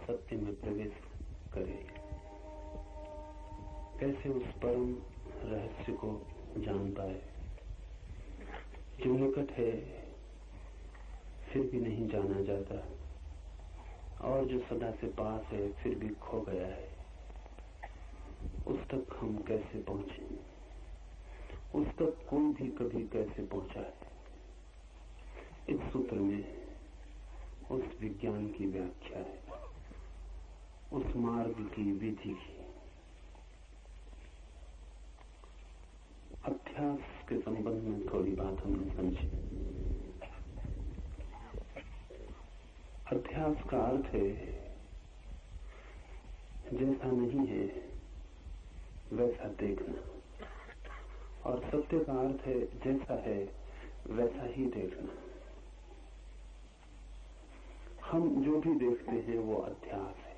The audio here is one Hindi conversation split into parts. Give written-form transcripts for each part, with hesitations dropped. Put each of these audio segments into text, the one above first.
सत्य में प्रवेश करे, कैसे उस परम रहस्य को जान पाए जो निकट है फिर भी नहीं जाना जाता, और जो सदा से पास है फिर भी खो गया है। उस तक हम कैसे पहुंचे, उस तक कोई भी कभी कैसे पहुंचा है। इस सूत्र में उस विज्ञान की व्याख्या है, उस मार्ग की विधि की। अध्यास के संबंध में थोड़ी बात हमने समझी। अध्यास का अर्थ है जैसा नहीं है वैसा देखना, और सत्य का अर्थ है जैसा है वैसा ही देखना। हम जो भी देखते हैं वो अध्यास है।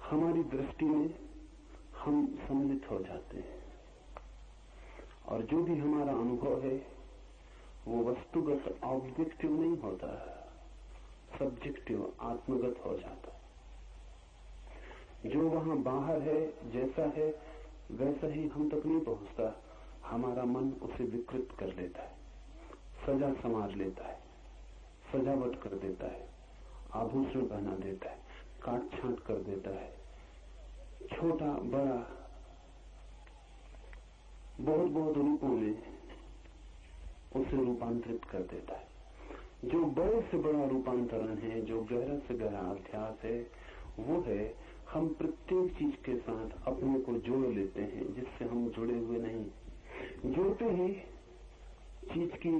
हमारी दृष्टि में हम सम्मिलित हो जाते हैं, और जो भी हमारा अनुभव है वो वस्तुगत ऑब्जेक्टिव नहीं होता, सब्जेक्टिव आत्मगत हो जाता है। जो वहां बाहर है जैसा है वैसा ही हम तक नहीं पहुंचता, हमारा मन उसे विकृत कर लेता है, सजा संवार लेता है, सजावट कर देता है, आभूषण पहना देता है, काट छांट कर देता है, छोटा बड़ा बहुत बहुत रूपों में उसे रूपांतरित कर देता है। जो बड़े से बड़ा रूपांतरण है, जो गहरा से गहरा अध्यास है, वो है हम प्रत्येक चीज के साथ अपने को जोड़ लेते हैं जिससे हम जुड़े हुए नहीं। जुड़ते ही चीज की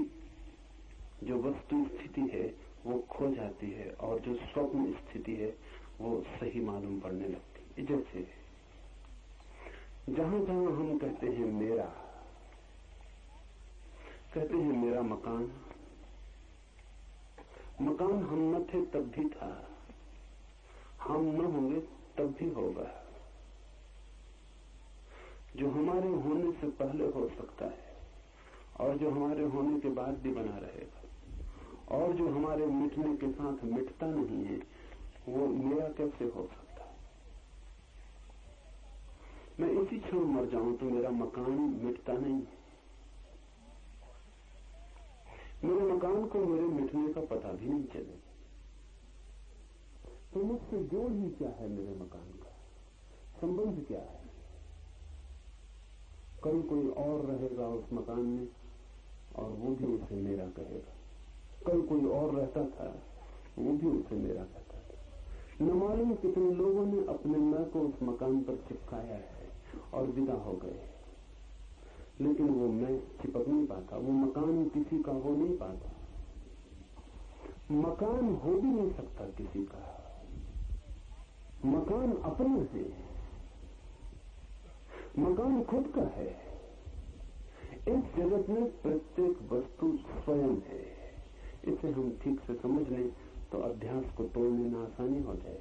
जो वस्तु स्थिति है वो खो जाती है, और जो स्वप्न स्थिति है वो सही मालूम पड़ने लगती है। जैसे जहां जहां हम कहते हैं मेरा, कहते हैं मेरा मकान, मकान हम न थे तब भी था, हम न होंगे तब भी होगा। जो हमारे होने से पहले हो सकता है, और जो हमारे होने के बाद भी बना रहेगा, और जो हमारे मिटने के साथ मिटता नहीं है, वो मेरा कैसे हो सकता है। मैं इसी क्षण मर जाऊं तो मेरा मकान मिटता नहीं है। मेरे मकान को मेरे मिटने का पता भी नहीं चलेगा। तो मुझसे जोड़ ही क्या है मेरे मकान का, संबंध क्या है। कल कोई और रहेगा उस मकान में और वो भी उसे मेरा कहेगा। कल कोई और रहता था, वो भी उसे मेरा कहता था। न मालूम कितने लोगों ने अपने मैं को उस मकान पर चिपकाया है और विदा हो गए, लेकिन वो मैं चिपक नहीं पाता, वो मकान किसी का हो नहीं पाता। मकान हो भी नहीं सकता किसी का, मकान अपना है, मकान खुद का है। इस जगत में प्रत्येक वस्तु स्वयं है। इसे हम ठीक से समझ लें तो अध्यास को तोड़ने में आसानी हो जाए।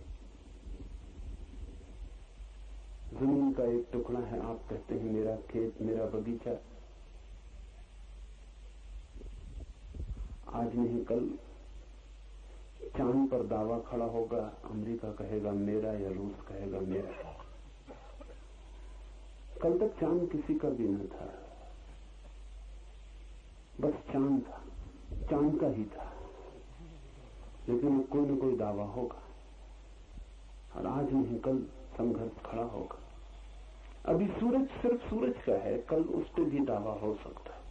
जमीन का एक टुकड़ा है, आप कहते हैं मेरा खेत, मेरा बगीचा। आज नहीं कल चांद पर दावा खड़ा होगा, अमेरिका कहेगा मेरा या रूस कहेगा मेरा। कल तक चांद किसी का भी न था, बस चांद था, चांद का ही था, लेकिन कोई न कोई दावा होगा, और आज नहीं कल संघर्ष खड़ा होगा। अभी सूरज सिर्फ सूरज का है, कल उस पर भी दावा हो सकता है।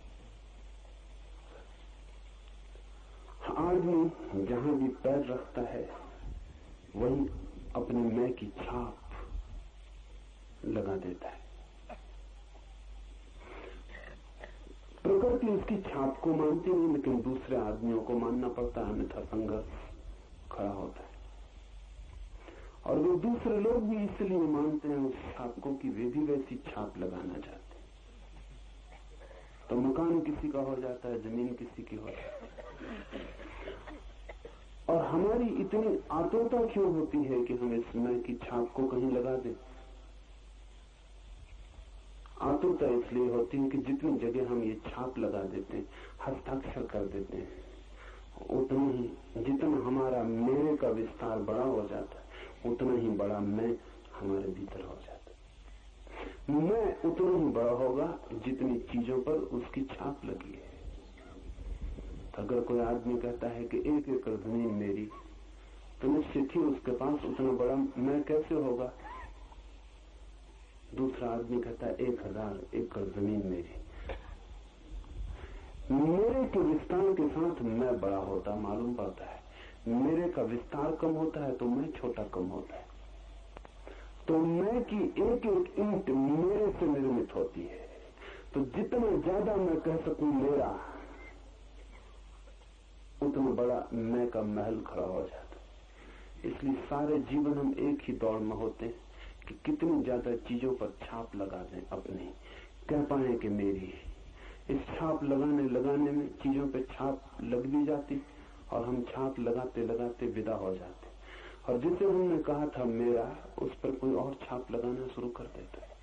आदमी जहां भी पैर रखता है वही अपने मैं की छाप लगा देता है। प्रकृति उसकी छाप को मानती नहीं, लेकिन दूसरे आदमियों को मानना पड़ता है, अन्यथा संघर्ष खड़ा होता है। और वो दूसरे लोग भी इसलिए मानते हैं उस छाप को कि वे भी वैसी छाप लगाना चाहते हैं। तो मकान किसी का हो जाता है, जमीन किसी की हो जाती है। और हमारी इतनी आतुरता क्यों होती है कि हम इस मैं की छाप को कहीं लगा दें। आतुरता इसलिए होती है कि जितनी जगह हम ये छाप लगा देते हैं, हस्ताक्षर कर देते हैं, उतना ही जितना हमारा मेरे का विस्तार बड़ा हो जाता है, उतना ही बड़ा मैं हमारे भीतर हो जाता है। मैं उतना ही बड़ा होगा जितनी चीजों पर उसकी छाप लगी है। तो अगर कोई आदमी कहता है कि 1 एकड़ जमीन मेरी, तो निश्चित ही उसके पास उतना बड़ा मैं कैसे होगा। दूसरा आदमी कहता है 1000 एकड़ जमीन मेरी। मेरे के विस्तार के साथ मैं बड़ा होता मालूम पड़ता है, मेरे का विस्तार कम होता है तो मैं छोटा कम होता है। तो मैं की एक एक ईंट मेरे से निर्मित होती है। तो जितना ज्यादा मैं कह सकूं मेरा, उतना बड़ा मैं का महल खड़ा हो जाता है। इसलिए सारे जीवन हम एक ही दौड़ में होते हैं कि कितनी ज्यादा चीजों पर छाप लगा दें अपनी, कह पाए कि मेरी। इस छाप लगाने में चीजों पे छाप लग भी जाती और हम छाप लगाते लगाते विदा हो जाते, और जिसे हमने कहा था मेरा, उस पर कोई और छाप लगाना शुरू कर देता है।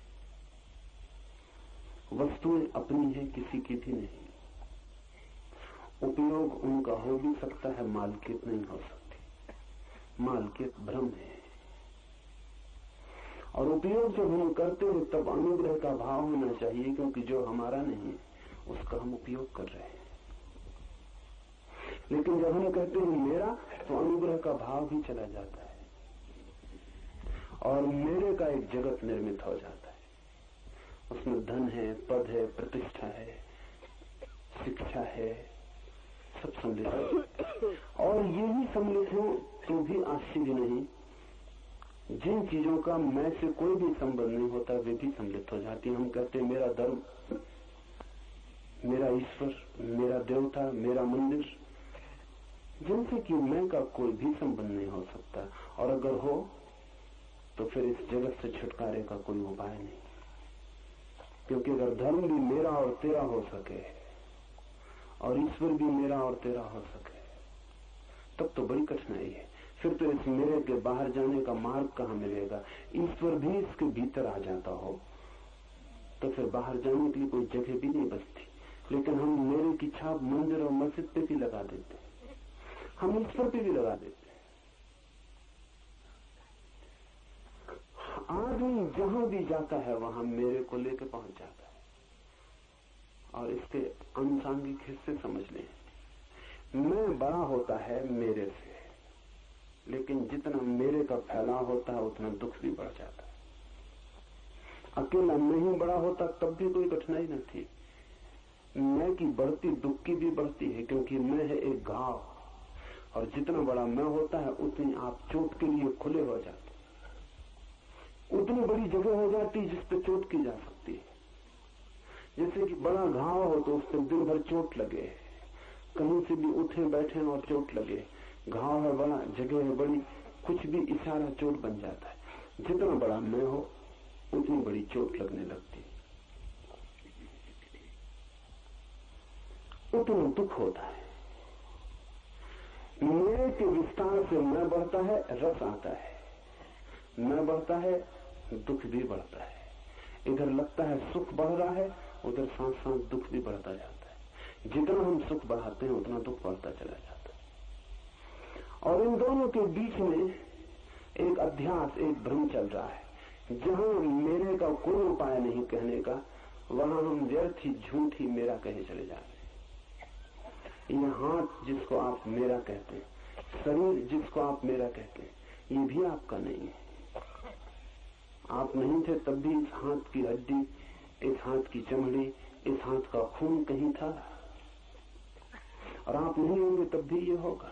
वस्तुएं अपनी है, किसी की भी नहीं। उपयोग उनका हो भी सकता है, मालकियत नहीं हो सकती। मालकियत भ्रम है। और उपयोग जब हम करते हैं तब अनुग्रह का भाव होना चाहिए, क्योंकि जो हमारा नहीं है उसका हम उपयोग कर रहे हैं। लेकिन जब हम कहते हैं मेरा, तो अनुग्रह का भाव भी चला जाता है और मेरे का एक जगत निर्मित हो जाता है। उसमें धन है, पद है, प्रतिष्ठा है, शिक्षा है, सब सम्मिलित है। और यही सम्मिलित हो तो भी आश्चर्य नहीं, जिन चीजों का मैं से कोई भी संबंध नहीं होता वे भी सम्मिलित हो जाती हैं। हम कहते हैं मेरा धर्म, मेरा ईश्वर, मेरा देवता, मेरा मंदिर, जिनसे कि मैं का कोई भी संबंध नहीं हो सकता। और अगर हो तो फिर इस जगत से छुटकारे का कोई उपाय नहीं। क्योंकि अगर धर्म भी मेरा और तेरा हो सके और ईश्वर भी मेरा और तेरा हो सके, तब तो बड़ी कठिनाई है। फिर तो इस मेरे के बाहर जाने का मार्ग कहां मिलेगा। ईश्वर भी इसके भीतर आ जाता हो तो फिर बाहर जाने के लिए कोई जगह भी नहीं बचती। लेकिन हम मेरे की छाप मंदिर और मस्जिद पे भी लगा देते, हम ईश्वर पे भी लगा देते। आदमी जहां भी जाता है वहां मेरे को लेकर पहुंच जाता है। और इसके अनुसांगिक हिस्से समझ लें। मैं बड़ा होता है मेरे से, लेकिन जितना मेरे का फैलाव होता है उतना दुख भी बढ़ जाता है। अकेला नहीं बड़ा होता तब भी कोई कठिनाई न थी। मैं की बढ़ती दुख की भी बढ़ती है, क्योंकि मैं है एक घाव, और जितना बड़ा मैं होता है उतनी आप चोट के लिए खुले हो जाते, उतनी बड़ी जगह हो जाती है जिस पर चोट की जा सकती है। जैसे कि बड़ा घाव हो तो उस पर दिन भर चोट लगे, कहीं से भी उठे बैठे और चोट लगे। घाव है बड़ा, जगह है बड़ी, कुछ भी इशारा चोट बन जाता है। जितना बड़ा मैं हो उतनी बड़ी चोट लगने लगती है, उतना दुख होता है। मेरे के विस्तार से मैं बढ़ता है, रस आता है। मैं बढ़ता है, दुख भी बढ़ता है। इधर लगता है सुख बढ़ रहा है, उधर साथ साथ दुख भी बढ़ता जाता है। जितना हम सुख बढ़ाते हैं उतना दुख बढ़ता चला जाता है। और इन दोनों के बीच में एक अध्यास, एक भ्रम चल रहा है। जहां मेरे का कोई उपाय नहीं कहने का, वहां हम व्यर्थ ही झूठ ही मेरा कहे चले जाते हैं। ये हाथ जिसको आप मेरा कहते हैं, शरीर जिसको आप मेरा कहते हैं, ये भी आपका नहीं है। आप नहीं थे तब भी इस हाथ की हड्डी, इस हाथ की चमड़ी, इस हाथ का खून कहीं था, और आप नहीं होंगे तब भी ये होगा।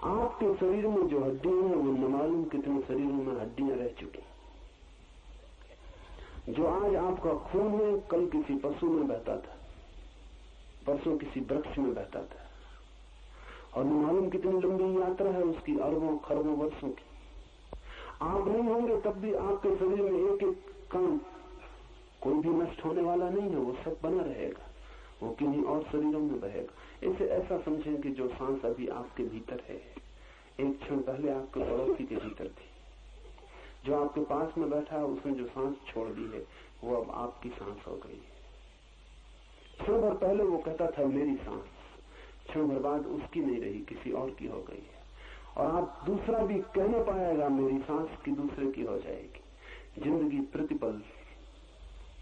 आपके शरीर में जो हड्डियां हैं वो न मालूम कितने शरीरों में हड्डियां रह चुकी। जो आज आपका खून है कल किसी पशु में बहता था, परसों किसी वृक्ष में बहता था, और न मालूम कितनी लंबी यात्रा है उसकी, अरबों खरबों वर्षों की। आप नहीं होंगे तब भी आपके शरीर में एक एक कण कोई भी नष्ट होने वाला नहीं है, वो सब बना रहेगा, वो किन्हीं और शरीरों में बहेगा। इसे ऐसा समझें कि जो सांस अभी आपके भीतर है, एक क्षण पहले आपके पड़ोसी के भीतर थी। जो आपके पास में बैठा है उसने जो सांस छोड़ दी है वो अब आपकी सांस हो गई है। क्षण भर पहले वो कहता था मेरी सांस, क्षण भर बाद उसकी नहीं रही, किसी और की हो गई है। और आप दूसरा भी कह न पाएगा, मेरी सांस की दूसरे की हो जाएगी। जिंदगी प्रतिपल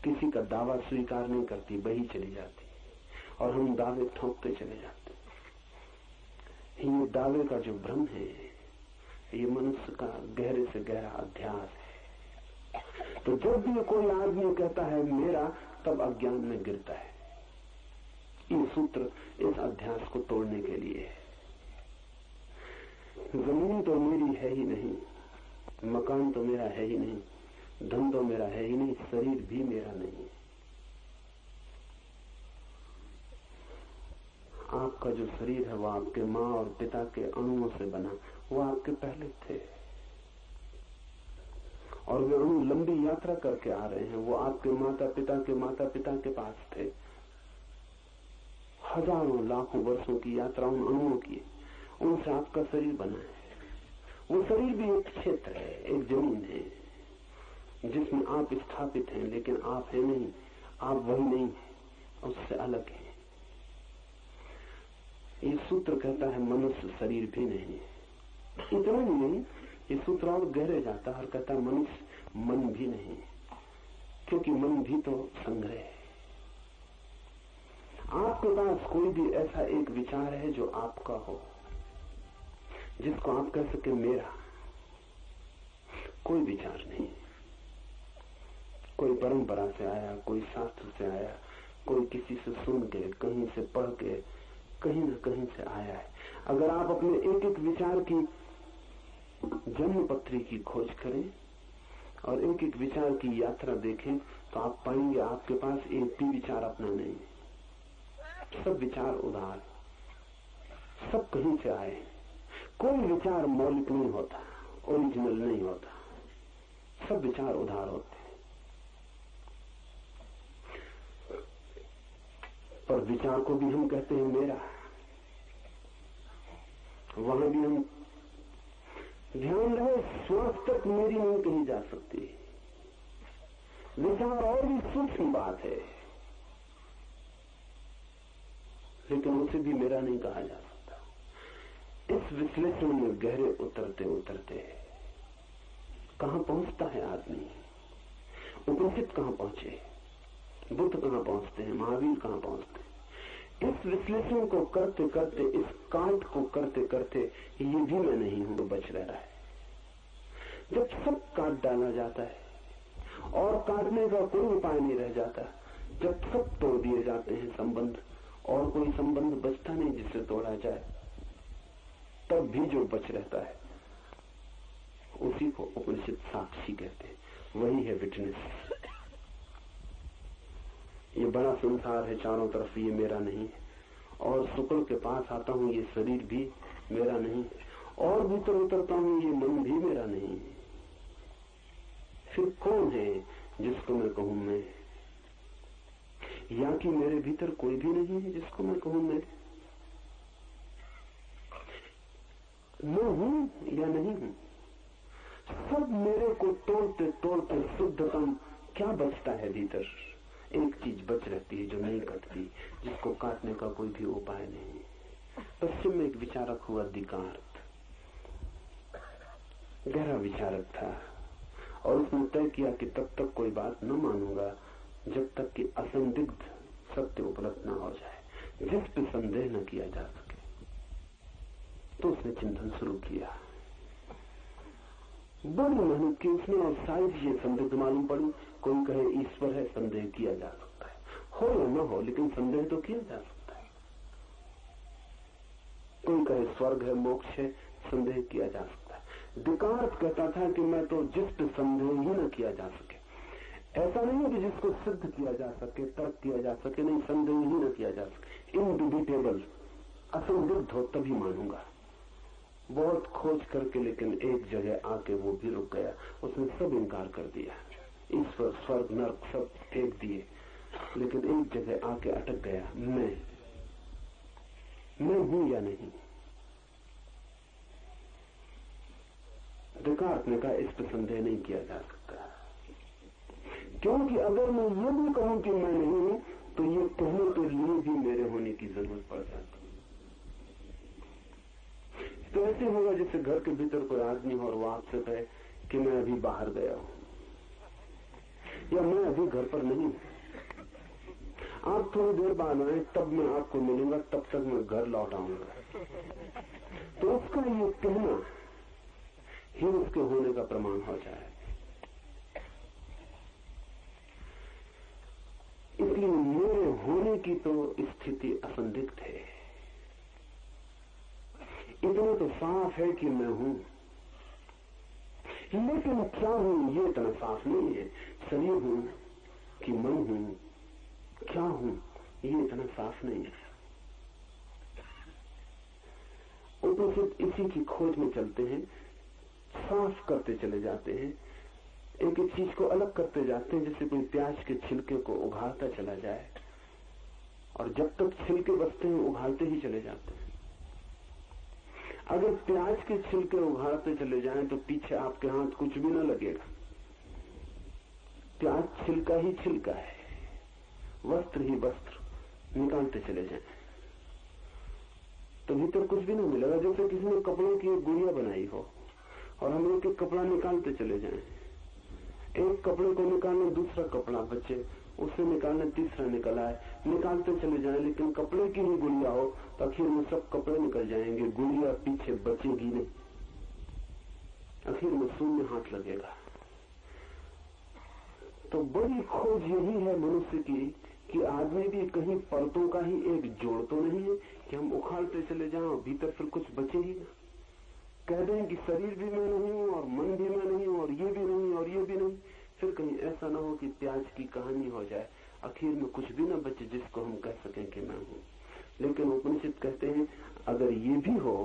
किसी का दावा स्वीकार नहीं करती, बही चली जाती और हम दावे ठोकते चले जाते। ये दावे का जो भ्रम है, ये मनुष्य का गहरे से गहरा अध्यास है। तो जब भी कोई आदमी कहता है मेरा, तब अज्ञान में गिरता है। ये सूत्र इस अध्यास को तोड़ने के लिए है। जमीन तो मेरी है ही नहीं, मकान तो मेरा है ही नहीं, धन तो मेरा है ही नहीं, शरीर भी मेरा नहीं। आपका जो शरीर है वो आपके माँ और पिता के अणुओं से बना, वो आपके पहले थे और वे अणु लंबी यात्रा करके आ रहे हैं। वो आपके माता पिता के पास थे। हजारों लाखों वर्षों की यात्रा उन अणुओं की, उनसे आपका शरीर बना है। वो शरीर भी एक क्षेत्र है, एक जमीन है जिसमें आप स्थापित हैं, लेकिन आप है नहीं, आप वही नहीं है, उससे अलग है। ये सूत्र कहता है मनुष्य शरीर भी नहीं है। इतना ही नहीं, ये सूत्र और गहरे जाता है और कहता है मनुष्य मन भी नहीं है, क्योंकि मन भी तो संग्रह है। आपके पास कोई भी ऐसा एक विचार है जो आपका हो, जिसको आप कह सके मेरा, कोई विचार नहीं। कोई परंपरा से आया, कोई शास्त्र से आया, कोई किसी से सुन के, कहीं से पढ़ के, कहीं न कहीं से आया है। अगर आप अपने एक एक विचार की जन्म पत्री की खोज करें और एक एक विचार की यात्रा देखें, तो आप पाएंगे आपके पास एक भी विचार अपना नहीं। सब विचार उधार, सब कहीं से आए। कोई विचार मौलिक नहीं होता, ओरिजिनल नहीं होता, सब विचार उधार होते हैं। पर विचार को भी हम कहते हैं मेरा। वहां भी हम ध्यान रहे, श्वास तक मेरी नहीं कही जा सकती। विचार और भी सूक्ष्म बात है, लेकिन उसे भी मेरा नहीं कहा जा सकता। इस विश्लेषण में गहरे उतरते उतरते कहां पहुंचता है आदमी? उपनिषद कहां पहुंचे, बुद्ध कहां पहुंचते हैं, महावीर कहां पहुंचते हैं? इस विश्लेषण को करते करते, इस काट को करते करते, ये भी मैं नहीं हूं, बच रहा है। जब सब काट डाला जाता है और काटने का कोई उपाय नहीं रह जाता, जब सब तोड़ दिए जाते हैं संबंध और कोई संबंध बचता नहीं जिससे तोड़ा जाए, तब भी जो बच रहता है उसी को उपनिषद साक्षी कहते हैं। वही है विटनेस। ये बड़ा संसार है चारों तरफ, ये मेरा नहीं है। और शुक्ल के पास आता हूं, ये शरीर भी मेरा नहीं, और भीतर उतरता हूं, ये मन भी मेरा नहीं। फिर कौन है जिसको मैं कहूं मैं? या कि मेरे भीतर कोई भी नहीं है जिसको मैं कहूं मैं हूं या नहीं हूं? सब मेरे को तोड़ते तोड़ते शुद्धतम क्या बचता है भीतर? एक चीज बच रहती है जो नहीं कटती, जिसको काटने का कोई भी उपाय नहीं। पश्चिम में एक विचारक हुआ दिकार्त, गहरा विचारक था, और उसने तय किया कि तब तक कोई बात न मानूंगा जब तक कि असंदिग्ध सत्य उपलब्ध न हो जाए, जिस पे संदेह न किया जा सके। तो उसने चिंतन शुरू किया, बड़ी मेहनत की उसने, और शायद ये संदिग्ध मालूम पड़ी। कोई कहे ईश्वर है, संदेह किया जा सकता है, हो या न हो, लेकिन संदेह तो किया जा सकता है। कोई कहे स्वर्ग है, मोक्ष है, संदेह किया जा सकता है। दिकार्त कहता था कि मैं तो जिस पे संदेह ही न किया जा सके, ऐसा नहीं है कि जिसको सिद्ध किया जा सके, तर्क किया जा सके, नहीं, संदेह ही न किया जा सके, इनडिबिटेबल, असंदिग्ध हो तभी मानूंगा। बहुत खोज करके, लेकिन एक जगह आके वो भी रुक गया। उसने सब इनकार कर दिया, ईश्वर, स्वर्ग, नर्क सब फेंक दिए, लेकिन एक जगह आके अटक गया, मैं हूं या नहीं? दिकार्त ने कहा इस पर संदेह नहीं किया जा सकता, क्योंकि अगर मैं ये भी कहूं कि मैं नहीं हूं, तो ये कहने के लिए भी मेरे होने की जरूरत पड़ जाती। तो ऐसे होगा जैसे घर के भीतर कोई आदमी हो और वो आपसे कहे कि मैं अभी बाहर गया हूं या मैं अभी घर पर नहीं हूं, आप थोड़ी देर बाद आए तब मैं आपको मिलूंगा, तब तक मैं घर लौट आऊंगा। तो उसका ये कहना ही उसके होने का प्रमाण हो जाए। इसलिए मेरे होने की तो स्थिति असंदिग्ध है। इतना तो साफ है कि मैं हूं, लेकिन क्या हूं ये इतना साफ नहीं है। शरीर हूं कि मन हूं, क्या हूं ये इतना साफ नहीं है। उपनिषद इसी की खोज में चलते हैं, साफ करते चले जाते हैं, एक एक चीज को अलग करते जाते हैं, जैसे कोई प्याज के छिलके को उघाड़ता चला जाए और जब तक छिलके बचते हैं उघाड़ते ही चले जाते हैं। अगर प्याज के छिलके उघाड़ते चले जाएं तो पीछे आपके हाथ कुछ भी न लगेगा। प्याज छिलका ही छिलका है, वस्त्र ही वस्त्र, निकालते चले जाएं तो भीतर कुछ भी नहीं मिलेगा। जैसे किसी ने कपड़ों की एक गुड़िया बनाई हो और हम एक एक कपड़ा निकालते चले जाएं, एक कपड़े को निकालने दूसरा कपड़ा बचे, उसे निकालने तीसरा निकल आए, निकालते चले जाएं, लेकिन कपड़े की ही गुड़िया हो तो आखिर में सब कपड़े निकल जाएंगे, गुड़िया पीछे बचेगी नहीं, आखिर में शून्य हाथ लगेगा। तो बड़ी खोज यही है मनुष्य की कि आदमी भी कहीं परतों का ही एक जोड़ तो नहीं है कि हम उखाड़ते चले जाएं और भीतर फिर कुछ बचे ही ना। कह दें कि शरीर भी मैं नहीं हूं और मन भी मैं नहीं हूं और ये भी नहीं और ये भी नहीं, फिर कहीं ऐसा ना हो कि प्याज की कहानी हो जाए, आखिर में कुछ भी ना बचे जिसको हम कह सकें कि मैं हूं। लेकिन उपनिषद कहते हैं अगर ये भी हो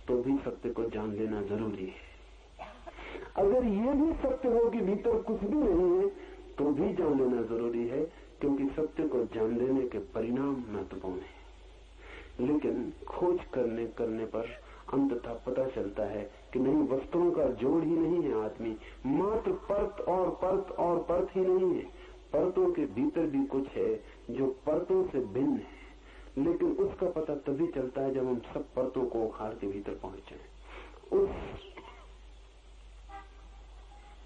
तो भी सत्य को जान लेना जरूरी है। अगर ये भी सत्य हो कि भीतर कुछ भी नहीं है तो भी जान लेना जरूरी है, क्योंकि सत्य को जान लेने के परिणाम महत्वपूर्ण है। लेकिन खोज करने पर अंततः पता चलता है कि नहीं, वस्तुओं का जोड़ ही नहीं है आदमी, मात्र परत और परत और परत ही नहीं है, परतों के भीतर भी कुछ है जो परतों से भिन्न है। लेकिन उसका पता तभी चलता है जब हम सब परतों को उखाड़ के भीतर पहुंचे।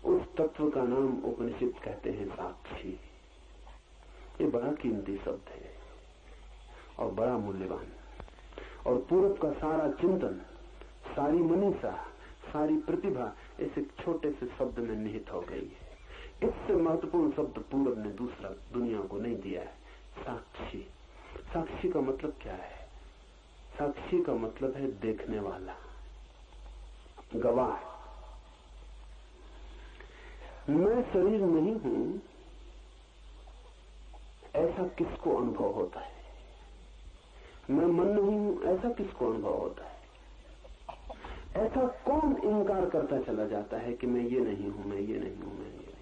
उस तत्व का नाम उपनिषद कहते हैं साक्षी। ये बड़ा कीमती शब्द है और बड़ा मूल्यवान, और पूरब का सारा चिंतन, सारी मनीषा, सारी प्रतिभा इस एक छोटे से शब्द में निहित हो गई है। इससे महत्वपूर्ण शब्द पूरब ने दूसरा दुनिया को नहीं दिया है, साक्षी। साक्षी का मतलब क्या है? साक्षी का मतलब है देखने वाला, गवाह। मैं शरीर नहीं हूं ऐसा किसको अनुभव होता है? मैं मन नहीं हूं ऐसा किसको अनुभव होता है? ऐसा कौन इनकार करता चला जाता है कि मैं ये नहीं हूं, मैं ये नहीं हूं, मैं ये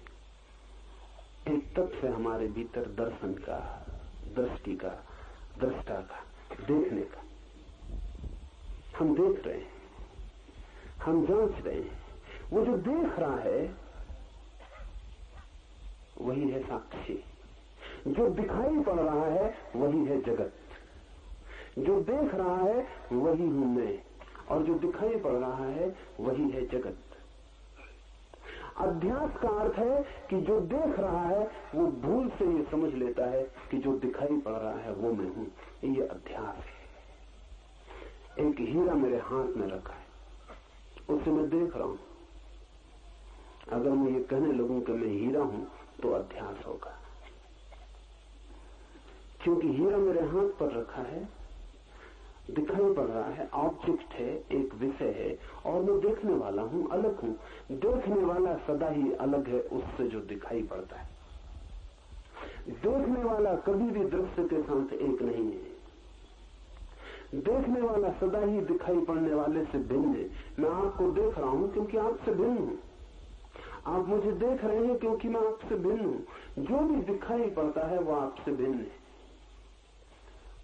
नहीं। एक तत्व है हमारे भीतर दर्शन का, दृष्टि का, दृष्टा का, देखने का। हम देख रहे हैं, हम जांच रहे हैं। वो जो देख रहा है वही है साक्षी। जो दिखाई पड़ रहा है वही है जगत। जो देख रहा है वही हूं मैं, और जो दिखाई पड़ रहा है वही है जगत। अध्यास का अर्थ है कि जो देख रहा है वो भूल से ये समझ लेता है कि जो दिखाई पड़ रहा है वो मैं हूं। ये अध्यास है। एक हीरा मेरे हाथ में रखा है, उसे मैं देख रहा हूं। अगर मैं ये कहने लगूं कि मैं हीरा हूं तो अध्यास होगा, क्योंकि हीरा मेरे हाथ पर रखा है, दिखाई पड़ रहा है, ऑब्जेक्ट है, एक विषय है, और मैं देखने वाला हूं, अलग हूं। देखने वाला सदा ही अलग है उससे जो दिखाई पड़ता है। देखने वाला कभी भी दृश्य के साथ एक नहीं है। देखने वाला सदा ही दिखाई पड़ने वाले से भिन्न है। मैं आपको देख रहा हूं क्योंकि आपसे भिन्न हूं, आप मुझे देख रहे हैं क्योंकि मैं आपसे भिन्न हूं। जो भी दिखाई पड़ता है वो आपसे भिन्न है।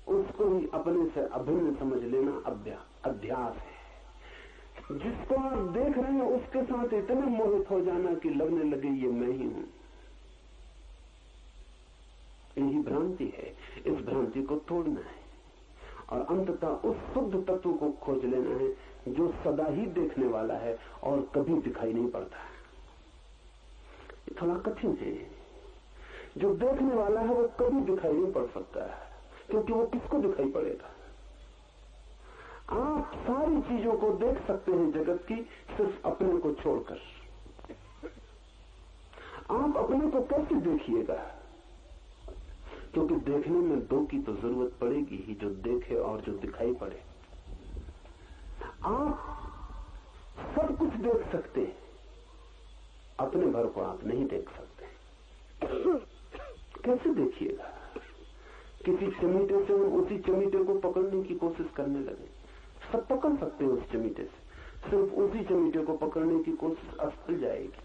उसको ही अपने से अभिन्न समझ लेना अध्यास है। जिसको आप देख रहे हैं उसके साथ इतने मोहित हो जाना कि लगने लगे ये मैं ही हूं। यही भ्रांति है। इस भ्रांति को तोड़ना है और अंततः उस शुद्ध तत्व को खोज लेना है जो सदा ही देखने वाला है और कभी दिखाई नहीं पड़ता। ये थोड़ा कठिन है। जो देखने वाला है वो कभी दिखाई नहीं पड़ सकता है, क्योंकि वो किसको दिखाई पड़ेगा? आप सारी चीजों को देख सकते हैं जगत की, सिर्फ अपने को छोड़कर। आप अपने को कैसे देखिएगा? क्योंकि देखने में दो की तो जरूरत पड़ेगी ही, जो देखे और जो दिखाई पड़े। आप सब कुछ देख सकते हैं, अपने भर को आप नहीं देख सकते। कैसे देखिएगा? किसी चमीटे से हम उसी चमीटे को पकड़ने की कोशिश करने लगे, सब पकड़ सकते हैं उस चमीटे से, सिर्फ उसी चमीटे को पकड़ने की कोशिश असफल जाएगी।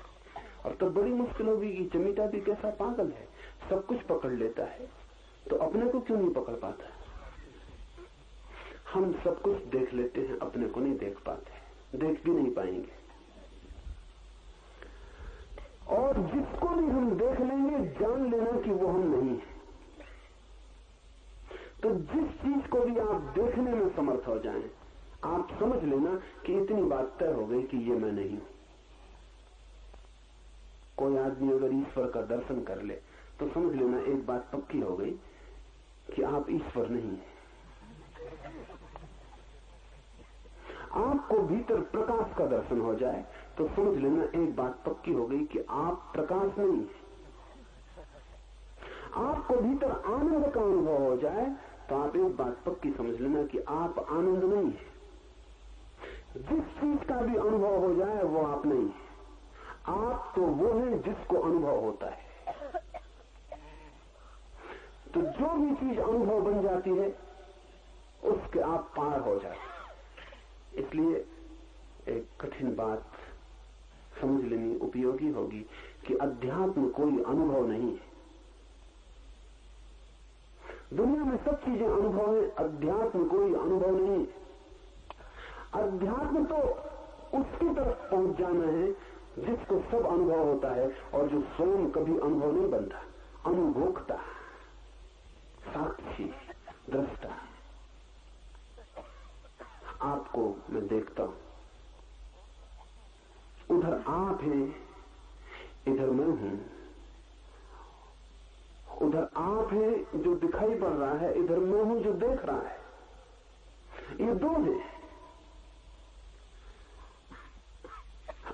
और तब बड़ी मुश्किल होगी कि चमीटा भी कैसा पागल है, सब कुछ पकड़ लेता है तो अपने को क्यों नहीं पकड़ पाता? हम सब कुछ देख लेते हैं, अपने को नहीं देख पाते, देख भी नहीं पाएंगे। और जिसको भी हम देख लेंगे, जान लेना कि वो हम नहीं है। तो जिस चीज को भी आप देखने में समर्थ हो जाएं, आप समझ लेना कि इतनी बात तय हो गई कि ये मैं नहीं हूं। कोई आदमी अगर ईश्वर का दर्शन कर ले तो समझ लेना एक बात पक्की हो गई कि आप ईश्वर नहीं हैं। आपको भीतर प्रकाश का दर्शन हो जाए तो समझ लेना एक बात पक्की हो गई कि आप प्रकाश नहीं हैं। आपको भीतर आनंद का अनुभव हो जाए तो आप एक बात पक्की समझ लेना कि आप आनंद नहीं है। जिस चीज का भी अनुभव हो जाए वो आप नहीं है। आप तो वो है जिसको अनुभव होता है। तो जो भी चीज अनुभव बन जाती है उसके आप पार हो जाते। इसलिए एक कठिन बात समझ लेनी उपयोगी होगी कि अध्यात्म कोई अनुभव नहीं है। दुनिया में सब चीजें अनुभव है, अध्यात्म कोई अनुभव नहीं है। अध्यात्म तो उसकी तरफ पहुंच जाना है जिसको सब अनुभव होता है और जो स्वयं कभी अनुभव नहीं बनता। अनुभोक्ता, साक्षी, दृष्टा। आपको मैं देखता हूं, उधर आप हैं, इधर मैं हूं। उधर आप हैं जो दिखाई पड़ रहा है, इधर मैं हूं जो देख रहा है। ये दो हैं।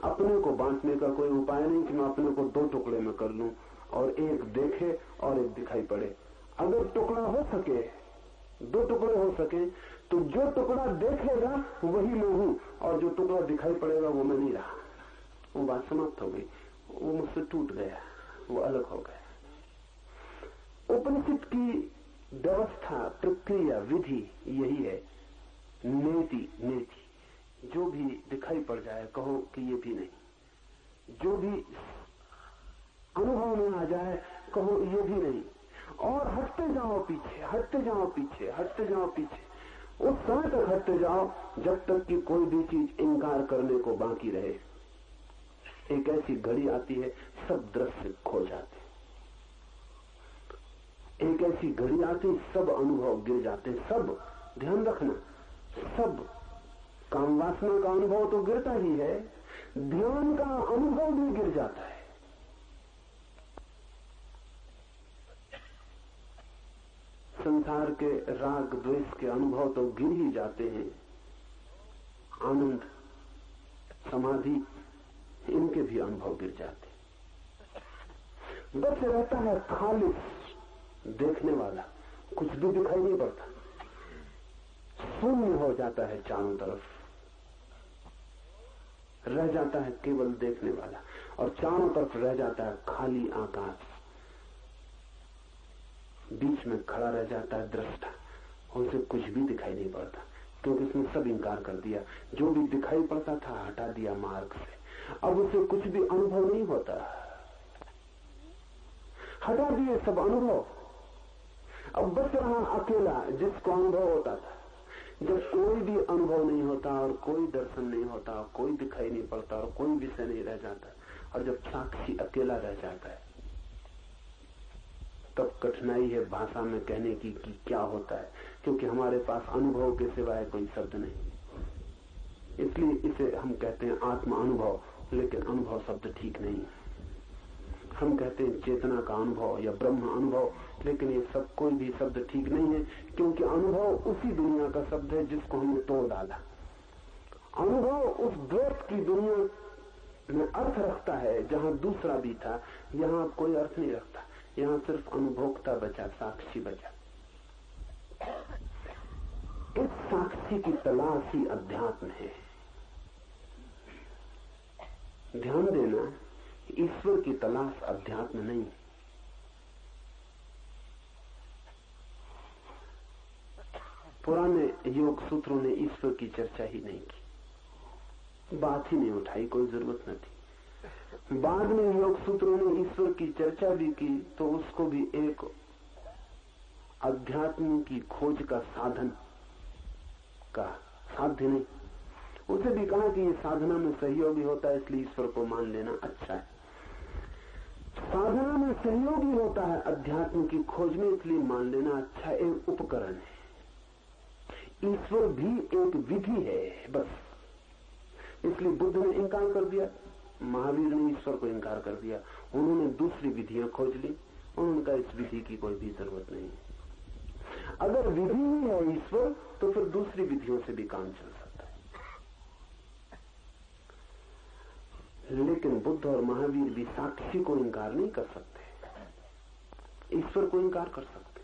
अपने को बांटने का कोई उपाय नहीं कि मैं अपने को दो टुकड़े में कर लूं और एक देखे और एक दिखाई पड़े। अगर टुकड़ा हो सके, दो टुकड़े हो सके, तो जो टुकड़ा देखेगा वही मैं हूं और जो टुकड़ा दिखाई पड़ेगा वो मैं नहीं रहा। वो बात समाप्त हो गई, वो मुझसे टूट गया, वो अलग हो गया। उपनिषद की व्यवस्था, प्रक्रिया, विधि यही है। नेति नेति, जो भी दिखाई पड़ जाए कहो कि ये भी नहीं। जो भी अनुभव में आ जाए कहो ये भी नहीं। और हटते जाओ पीछे, हटते जाओ पीछे, हटते जाओ पीछे। उस समय तक हटते जाओ जब तक कि कोई भी चीज इंकार करने को बाकी रहे। एक ऐसी घड़ी आती है सब दृश्य खो जाते। एक ऐसी घड़ी आती सब अनुभव गिर जाते। सब, ध्यान रखना, सब काम वासना का अनुभव तो गिरता ही है, ध्यान का अनुभव भी गिर जाता है। संसार के राग द्वेष के अनुभव तो गिर ही जाते हैं। आनंद, समाधि, इनके भी अनुभव गिर जाते। बस रहता है खालिस देखने वाला, कुछ भी दिखाई नहीं पड़ता, शून्य हो जाता है चारों तरफ, रह जाता है केवल देखने वाला और चारों तरफ रह जाता है खाली आकाश। बीच में खड़ा रह जाता है दृष्टा, उसे कुछ भी दिखाई नहीं पड़ता क्योंकि उसने सब इंकार कर दिया। जो भी दिखाई पड़ता था हटा दिया मार्ग से। अब उसे कुछ भी अनुभव नहीं होता, हटा दिए सब अनुभव। अब बच रहा अकेला जिसको अनुभव होता था। जब कोई भी अनुभव नहीं होता और कोई दर्शन नहीं होता, कोई दिखाई नहीं पड़ता और कोई विषय नहीं रह जाता, और जब साक्षी अकेला रह जाता है, तब कठिनाई है भाषा में कहने की कि क्या होता है, क्योंकि हमारे पास अनुभव के सिवाय कोई शब्द नहीं। इसलिए इसे हम कहते हैं आत्मा अनुभव, लेकिन अनुभव शब्द ठीक नहीं है। हम कहते हैं चेतना का अनुभव या ब्रह्म अनुभव, लेकिन ये सब कोई भी शब्द ठीक नहीं है, क्योंकि अनुभव उसी दुनिया का शब्द है जिसको हमने तोड़ डाला। अनुभव उस द्वैत की दुनिया में अर्थ रखता है जहां दूसरा भी था। यहां कोई अर्थ नहीं रखता, यहां सिर्फ अनुभोक्ता बचा, साक्षी बचा। इस साक्षी की तलाश ही अध्यात्म है। ध्यान देना, ईश्वर की तलाश अध्यात्म नहीं। पुराने योग सूत्रों ने ईश्वर की चर्चा ही नहीं की, बात ही नहीं उठाई, कोई जरूरत न थी। बाद में योग सूत्रों ने ईश्वर की चर्चा भी की तो उसको भी एक अध्यात्म की खोज का साधन का साध्य नहीं। उसे भी कहा कि ये साधना में सहयोगी होता है, इसलिए ईश्वर को मान लेना अच्छा है। साधना में सहयोगी होता है अध्यात्म की खोज में, इसलिए मान लेना अच्छा, एक उपकरण है। ईश्वर भी एक विधि है बस। इसलिए बुद्ध ने इंकार कर दिया, महावीर ने ईश्वर को इंकार कर दिया। उन्होंने दूसरी विधियां खोज ली, उन्होंने कहा इस विधि की कोई भी जरूरत नहीं। अगर विधि ही है ईश्वर तो फिर दूसरी विधियों से भी काम चल सकता है। लेकिन बुद्ध और महावीर भी साक्षी को इंकार नहीं कर सकते, ईश्वर को इंकार कर सकते।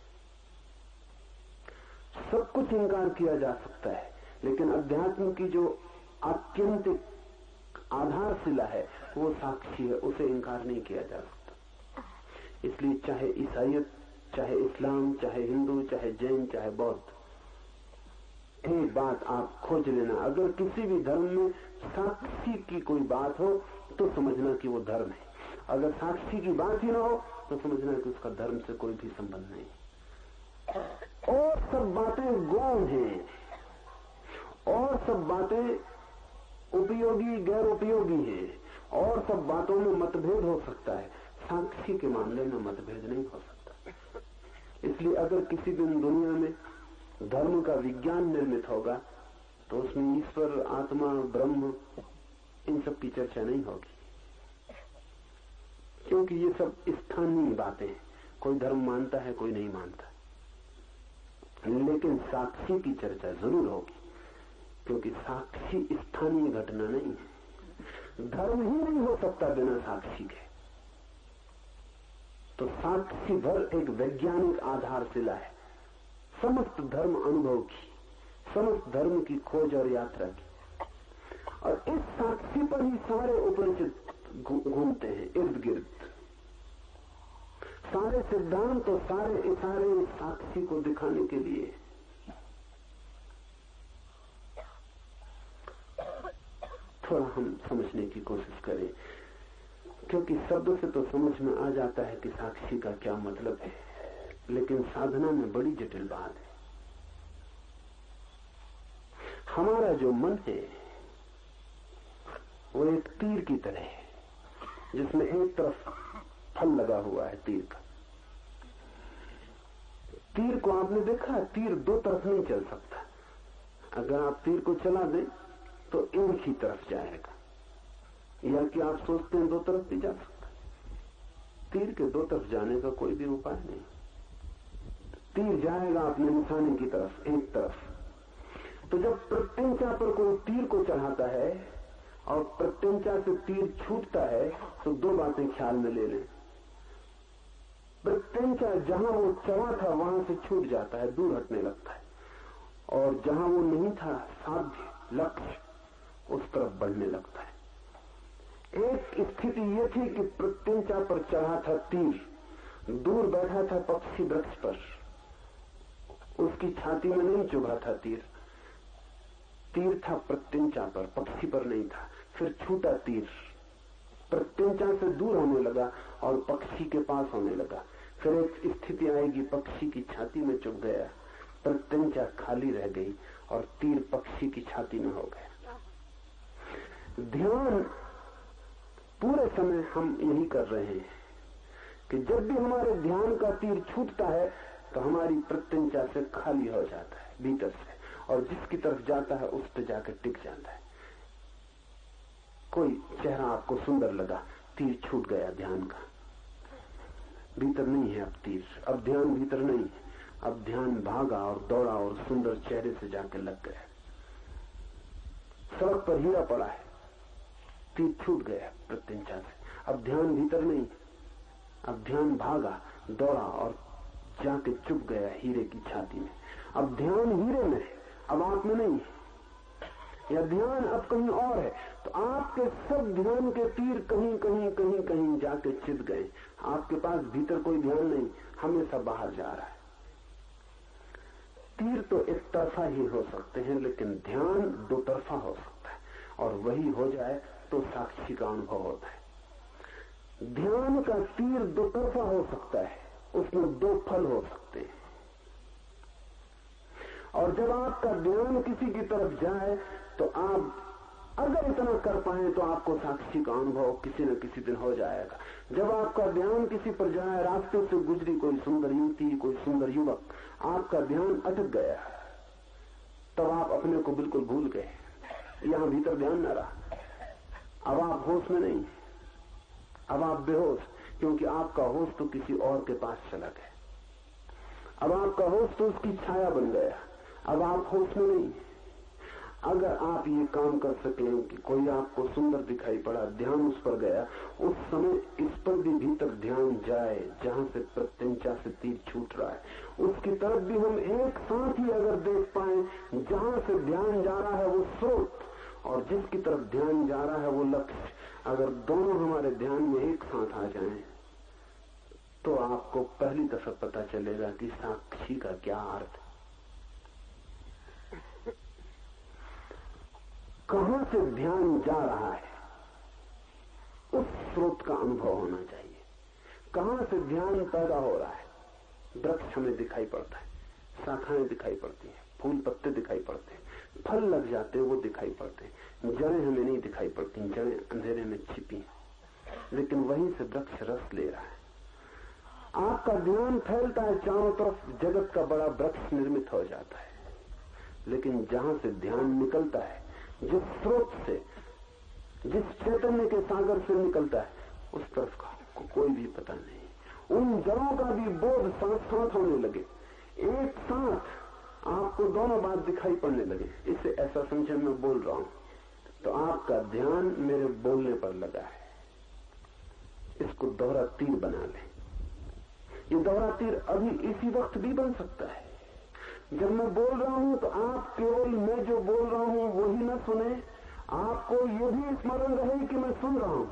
सब कुछ इंकार किया जा सकता है, लेकिन अध्यात्म की जो आत्यंतिक आधारशिला है वो साक्षी है, उसे इंकार नहीं किया जा सकता। इसलिए चाहे ईसाईयत, चाहे इस्लाम, चाहे हिंदू, चाहे जैन, चाहे बौद्ध, एक बात आप खोज लेना, अगर किसी भी धर्म में साक्षी की कोई बात हो तो समझना कि वो धर्म है। अगर साक्षी की बात ही ना हो तो समझना कि उसका धर्म से कोई भी संबंध नहीं। और सब बातें गौण हैं, और सब बातें उपयोगी गैर उपयोगी हैं, और सब बातों में मतभेद हो सकता है। साक्षी के मामले में मतभेद नहीं हो सकता। इसलिए अगर किसी दिन दुनिया में धर्म का विज्ञान निर्मित होगा तो उसमें ईश्वर, आत्मा, ब्रह्म, इन सब की चर्चा नहीं होगी, क्योंकि ये सब स्थानीय बातें हैं। कोई धर्म मानता है, कोई नहीं मानता, लेकिन साक्षी की चर्चा जरूर होगी, क्योंकि साक्षी स्थानीय घटना नहीं है। धर्म ही नहीं हो सकता बिना साक्षी के। तो साक्षी भर एक वैज्ञानिक आधारशिला है समस्त धर्म अनुभव की, समस्त धर्म की खोज और यात्रा की। और इस साक्षी पर ही सारे उपनिषद घूमते हैं इर्द गिर्द। सारे सिद्धांत और सारे इशारे इस साक्षी को दिखाने के लिए। थोड़ा हम समझने की कोशिश करें, क्योंकि शब्द से तो समझ में आ जाता है कि साक्षी का क्या मतलब है, लेकिन साधना में बड़ी जटिल बात है। हमारा जो मन है वो एक तीर की तरह है, जिसमें एक तरफ फल लगा हुआ है तीर का। तीर को आपने देखा, तीर दो तरफ नहीं चल सकता। अगर आप तीर को चला दें तो एक ही तरफ जाएगा, या कि आप सोचते हैं दो तरफ भी जा सकता। तीर के दो तरफ जाने का कोई भी उपाय नहीं। तीर जाएगा अपने निशाने की तरफ, एक तरफ। तो जब प्रत्यंचा पर कोई तीर को चढ़ाता है और प्रत्यंचा से तीर छूटता है तो दो बातें ख्याल में ले लें। प्रत्यंचा जहां वो चढ़ा था वहां से छूट जाता है, दूर हटने लगता है, और जहां वो नहीं था साध्य लक्ष्य, उस तरफ बढ़ने लगता है। एक स्थिति ये थी कि प्रत्यंचा पर चढ़ा था तीर, दूर बैठा था पक्षी वृक्ष पर, उसकी छाती में नहीं चुभा था तीर। तीर था प्रत्यंचा पर, पक्षी पर नहीं था। फिर छूटा तीर, प्रत्यंचा से दूर होने लगा और पक्षी के पास होने लगा। फिर एक स्थिति आएगी, पक्षी की छाती में चुभ गया, प्रत्यंचा खाली रह गई और तीर पक्षी की छाती में हो गया। ध्यान पूरे समय हम यही कर रहे हैं कि जब भी हमारे ध्यान का तीर छूटता है तो हमारी प्रत्यंचा से खाली हो जाता है भीतर से, और जिसकी तरफ जाता है उस पर जाकर टिक जाता है। कोई चेहरा आपको सुंदर लगा, तीर छूट गया ध्यान का। भीतर नहीं है अब तीर, अब ध्यान भीतर नहीं है, अब ध्यान भागा और दौड़ा और सुंदर चेहरे से जाके लग गया। सड़क पर हीरा पड़ा है, तीर छूट गया प्रत्यंचा से, अब ध्यान भीतर नहीं, अब ध्यान भागा दौड़ा और जाके चुप गया हीरे की छाती में। अब ध्यान हीरे में है, अब आप में नहीं है, या ध्यान अब कहीं और है। तो आपके सब ध्यान के तीर कहीं कहीं कहीं कहीं जाके छिद गए। आपके पास भीतर कोई ध्यान नहीं, हमेशा बाहर जा रहा है। तीर तो एक तरफा ही हो सकते हैं, लेकिन ध्यान दो तरफा हो सकता है, और वही हो जाए तो साक्षी का अनुभव होता है। ध्यान का तीर दो तरफा हो सकता है, उसमें दो फल हो सकते हैं। और जब आपका ध्यान किसी की तरफ जाए तो आप अगर इतना कर पाए तो आपको साक्षी का अनुभव किसी न किसी दिन हो जाएगा। जब आपका ध्यान किसी पर जाए, रास्ते से गुजरी कोई सुंदर युवती, कोई सुंदर युवक, आपका ध्यान अटक गया, तब आप अपने को बिल्कुल भूल गए, यहां भीतर ध्यान न रहा। अब आप होश में नहीं, अब आप बेहोश, क्योंकि आपका होश तो किसी और के पास चला गया। अब आपका होश तो उसकी छाया बन गया, अब आप होश में नहीं। अगर आप ये काम कर सकें कि कोई आपको सुंदर दिखाई पड़ा, ध्यान उस पर गया, उस समय इस पर भी भीतर ध्यान जाए, जहां से प्रत्यंचा से तीर छूट रहा है, उसकी तरफ भी हम एक साथ ही अगर देख पाए, जहां से ध्यान जा रहा है वो स्रोत, और जिसकी तरफ ध्यान जा रहा है वो लक्ष्य, अगर दोनों हमारे ध्यान में एक साथ आ जाएं, तो आपको पहली दफा पता चलेगा कि साक्षी का क्या अर्थ है। कहां से ध्यान जा रहा है, उस स्रोत का अनुभव होना चाहिए। कहां से ध्यान पैदा हो रहा है, वृक्ष हमें दिखाई पड़ता है, शाखाएं दिखाई पड़ती हैं, फूल पत्ते दिखाई पड़ते हैं, फल लग जाते हैं वो दिखाई पड़ते हैं, जड़ें हमें नहीं दिखाई पड़ती, जड़ें अंधेरे में छिपी हैं, लेकिन वहीं से वृक्ष रस ले रहा है। आपका ध्यान फैलता है चारों तरफ, जगत का बड़ा वृक्ष निर्मित हो जाता है, लेकिन जहां से ध्यान निकलता है, जिस स्रोत से, जिस चैतन्य के सागर से निकलता है, उस तरफ का कोई भी पता नहीं। उन जड़ों का भी बोध साथ साथ होने लगे, एक साथ आपको दोनों बात दिखाई पड़ने लगे। इससे ऐसा समझे मैं बोल रहा हूं तो आपका ध्यान मेरे बोलने पर लगा है, इसको दोहरा तीर बना लें। ये दोहरा तीर अभी इसी वक्त भी बन सकता है। जब मैं बोल रहा हूं तो आप केवल मैं जो बोल रहा हूं वही न सुने, आपको ये भी स्मरण रहे कि मैं सुन रहा हूं।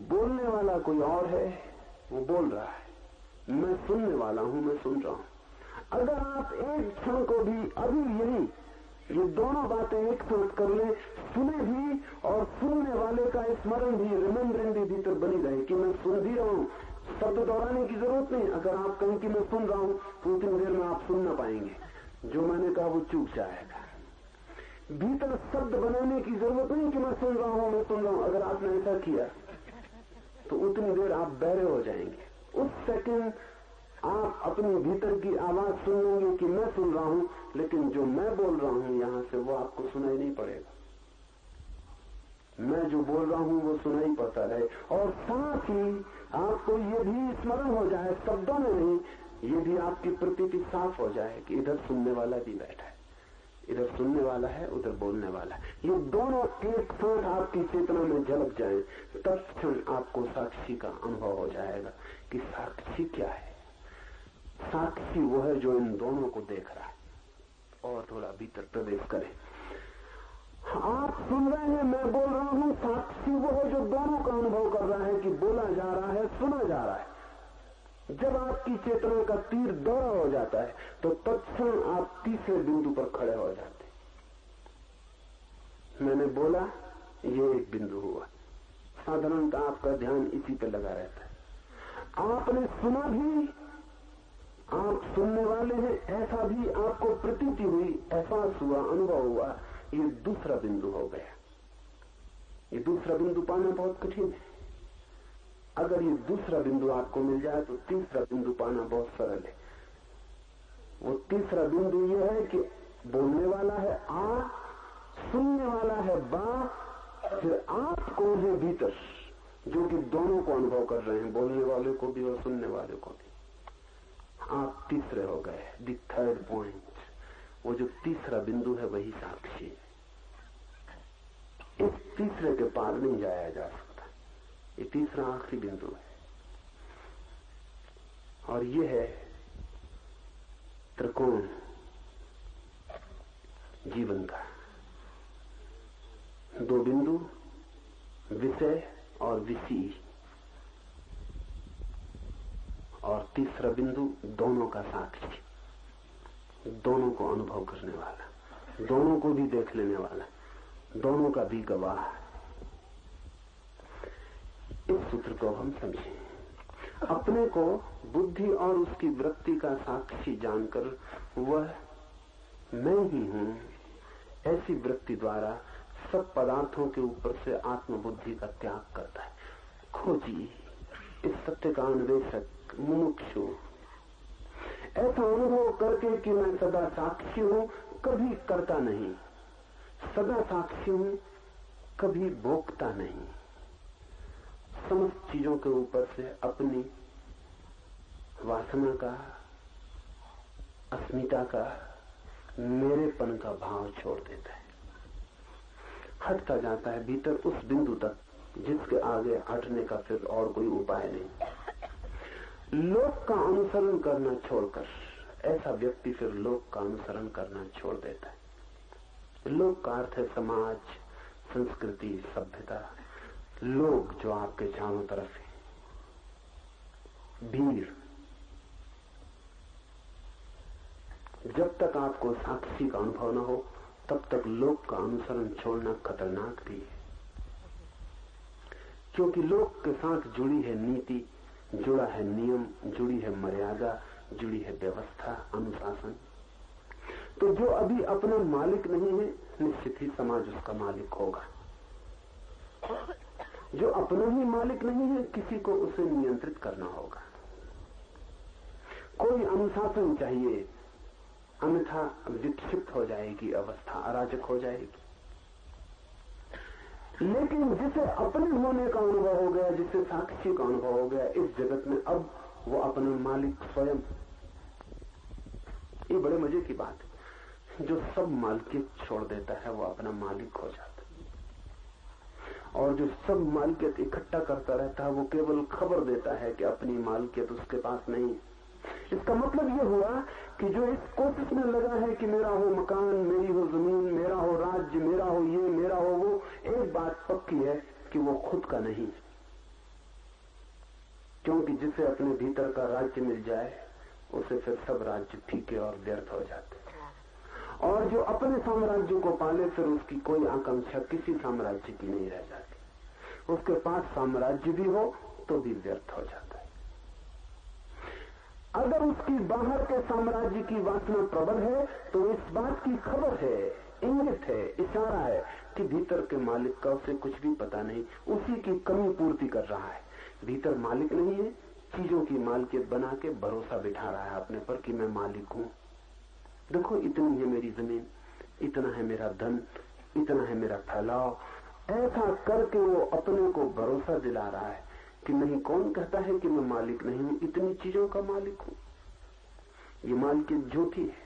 बोलने वाला कोई और है, वो बोल रहा है, मैं सुनने वाला हूं, मैं सुन रहा हूं। अगर आप एक क्षण को भी अभी यही ये दोनों बातें एक साथ कर ले, सुने भी और सुनने वाले का स्मरण भी, रिमेम्बरिंग भी भीतर बनी रहे कि मैं सुन भी रहा हूं, शब्द दोहराने की जरूरत नहीं। अगर आप कहें कि मैं सुन रहा हूं तो उतनी देर में आप सुन ना पाएंगे, जो मैंने कहा वो चूक जाएगा। भीतर शब्द बनाने की जरूरत नहीं कि मैं सुन रहा हूं, मैं सुन रहा हूं। अगर आपने ऐसा किया तो उतनी देर आप बहरे हो जाएंगे। उस सेकंड आप अपनी भीतर की आवाज सुन लेंगे कि मैं सुन रहा हूं, लेकिन जो मैं बोल रहा हूं यहां से वो आपको सुनाई नहीं पड़ेगा। मैं जो बोल रहा हूं वो सुनाई पड़ता रहे, और साथ ही आपको ये भी स्मरण हो जाए, शब्दों में नहीं, ये भी आपकी प्रतीति साफ हो जाए कि इधर सुनने वाला भी बैठा है, इधर सुनने वाला है, उधर बोलने वाला है। ये दोनों एक साथ आपकी चेतना में झलक जाए, तत्क्षण आपको साक्षी का अनुभव हो जाएगा कि साक्षी क्या है। साक्षी वो है जो इन दोनों को देख रहा है। और थोड़ा भीतर प्रवेश करें। आप सुन रहे हैं, मैं बोल रहा हूं, साक्षी वो है जो दोनों का अनुभव कर रहा है कि बोला जा रहा है, सुना जा रहा है। जब आपकी चेतना का तीर दौड़ा हो जाता है तो तत्क्षण आप तीसरे बिंदु पर खड़े हो जाते हैं। मैंने बोला, ये एक बिंदु हुआ। साधारणतः आपका ध्यान इसी पे लगा रहता है। आपने सुना भी, आप सुनने वाले हैं, ऐसा भी आपको प्रतीति हुई, एहसास हुआ, अनुभव हुआ, ये दूसरा बिंदु हो गया। ये दूसरा बिंदु पाना बहुत कठिन है। अगर ये दूसरा बिंदु आपको मिल जाए तो तीसरा बिंदु पाना बहुत सरल है। वो तीसरा बिंदु ये है कि बोलने वाला है आ, सुनने वाला है बा, फिर आप कौन है भीतर जो कि दोनों को अनुभव कर रहे हैं, बोलने वाले को भी और सुनने वाले को भी। आप तीसरे हो गए, द थर्ड पॉइंट। वो जो तीसरा बिंदु है वही साक्षी है। इस तीसरे के पार नहीं जाया जा सकता। ये तीसरा आखिरी बिंदु है और ये है त्रिकोण जीवन का। दो बिंदु, विषय और विषय, और तीसरा बिंदु दोनों का साक्षी, दोनों को अनुभव करने वाला, दोनों को भी देख लेने वाला, दोनों का भी गवाह। इस सूत्र को हम समझें। अपने को बुद्धि और उसकी वृत्ति का साक्षी जानकर वह मैं ही हूं ऐसी वृत्ति द्वारा सब पदार्थों के ऊपर से आत्मबुद्धि का त्याग करता है। खोजी, इस सत्य का अन्वेषक, मुमुक्षु ऐसा अनुभव करके कि मैं सदा साक्षी हूं, कभी करता नहीं, सदा साक्षी हूं, कभी भोगता नहीं, समस्त चीजों के ऊपर से अपनी वासना का, अस्मिता का, मेरेपन का भाव छोड़ देता है, हटता जाता है भीतर उस बिंदु तक जिसके आगे हटने का फिर और कोई उपाय नहीं। लोक का अनुसरण करना छोड़कर ऐसा व्यक्ति फिर लोक का अनुसरण करना छोड़ देता है। लोक का अर्थ है समाज, संस्कृति, सभ्यता, लोग जो आपके चारों तरफ है, भीड़। जब तक आपको साक्षी का अनुभव न हो तब तक लोक का अनुसरण छोड़ना खतरनाक भी है, क्योंकि लोक के साथ जुड़ी है नीति, जुड़ा है नियम, जुड़ी है मर्यादा, जुड़ी है व्यवस्था, अनुशासन। तो जो अभी अपना मालिक नहीं है, निश्चित ही समाज उसका मालिक होगा। जो अपना ही मालिक नहीं है, किसी को उसे नियंत्रित करना होगा। कोई अनुशासन चाहिए, अन्यथा विक्षिप्त हो जाएगी अवस्था, अराजक हो जाएगी। लेकिन जिसे अपने होने का अनुभव हो गया, जिसे साक्षी का अनुभव हो गया इस जगत में, अब वो अपना मालिक स्वयं। ये बड़े मजे की बात है। जो सब मालिकियत छोड़ देता है वो अपना मालिक हो जाता है, और जो सब मालिकियत इकट्ठा करता रहता है वो केवल खबर देता है कि अपनी मालिकियत उसके पास नहीं। इसका मतलब ये हुआ कि जो इस कोशिश में लगा है कि मेरा हो मकान, मेरी हो जमीन, मेरा हो राज्य, मेरा हो ये, मेरा हो वो, एक बात पक्की है कि वो खुद का नहीं। क्योंकि जिसे अपने भीतर का राज्य मिल जाए उसे फिर सब राज्य फीके और व्यर्थ हो जाते, और जो अपने साम्राज्य को पाले फिर उसकी कोई आकांक्षा किसी साम्राज्य की नहीं रह जाती। उसके पास साम्राज्य भी हो तो भी व्यर्थ हो जाता है। अगर उसकी बाहर के साम्राज्य की वासना प्रबल है तो इस बात की खबर है, इंगित है, इशारा है कि भीतर के मालिक का उसे कुछ भी पता नहीं, उसी की कमी पूर्ति कर रहा है। भीतर मालिक नहीं है, चीजों की मालिकियत बना के भरोसा बिठा रहा है अपने पर कि मैं मालिक हूं। देखो इतनी है मेरी जमीन, इतना है मेरा धन, इतना है मेरा फैलाव। ऐसा करके वो अपने को भरोसा दिला रहा है कि नहीं, कौन कहता है कि मैं मालिक नहीं हूं, इतनी चीजों का मालिक हूं। ये मालिकियत झूठी है,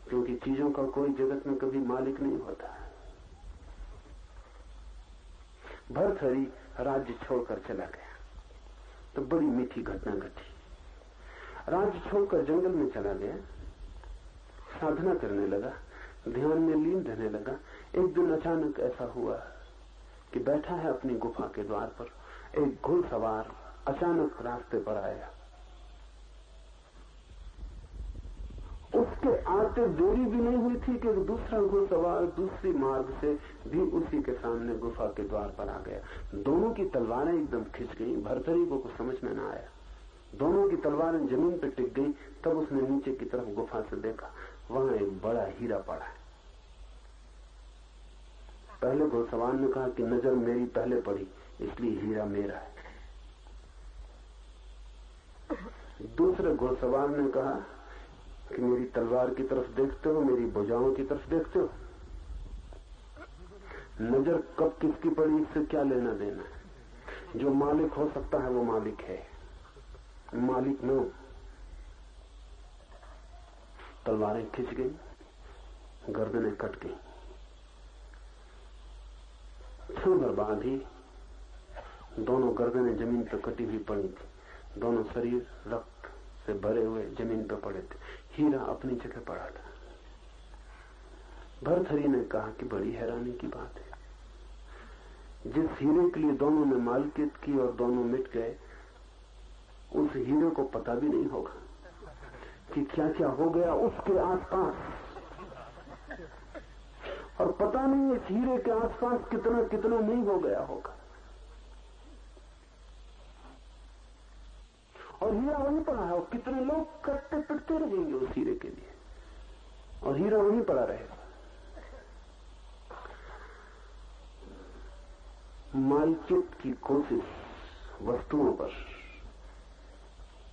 क्योंकि चीजों का कोई जगत में कभी मालिक नहीं होता। भर्तहरि राज्य छोड़कर चला गया तो बड़ी मीठी घटना घटी। राज्य छोड़कर जंगल में चला गया, साधना करने लगा, ध्यान में लीन रहने लगा। एक दिन अचानक ऐसा हुआ कि बैठा है अपनी गुफा के द्वार पर, एक घुड़सवार अचानक रास्ते पर आया। उसके आते देरी भी नहीं हुई थी कि दूसरा घुड़सवार दूसरी मार्ग से भी उसी के सामने गुफा के द्वार पर आ गया। दोनों की तलवारें एकदम खिंच गई। भर्तहरि को कुछ समझ में न आया, दोनों की तलवारें जमीन पर टिक गई। तब उसने नीचे की तरफ गुफा से देखा, वहां एक बड़ा हीरा पड़ा है। पहले घुड़सवार ने कहा कि नजर मेरी पहले पड़ी इसलिए हीरा मेरा है। दूसरे घुड़सवार ने कहा कि मेरी तलवार की तरफ देखते हो, मेरी भुजाओं की तरफ देखते हो? नजर कब किसकी पड़ी इससे क्या लेना देना है। जो मालिक हो सकता है वो मालिक है, मालिक न हो। तलवारें खिंच गई, गर्दनें कट गई। क्षण भर बाद ही दोनों गर्दनें जमीन पर कटी हुई पड़ी थी, दोनों शरीर रक्त से भरे हुए जमीन पर पड़े थे। हीरा अपनी जगह पड़ा था। भर्तहरि ने कहा कि बड़ी हैरानी की बात है, जिस हीरे के लिए दोनों ने मालकियत की और दोनों मिट गए, उस हीरे को पता भी नहीं होगा कि क्या क्या हो गया उसके आसपास, और पता नहीं इस हीरे के आसपास कितना कितना नहीं हो गया होगा। और हीरा वहीं पड़ा है, और कितने लोग कटते पिटते रहेंगे उस हीरे के लिए, और हीरा वहीं पड़ा रहेगा। मालकियत की कोशिश वस्तुओं पर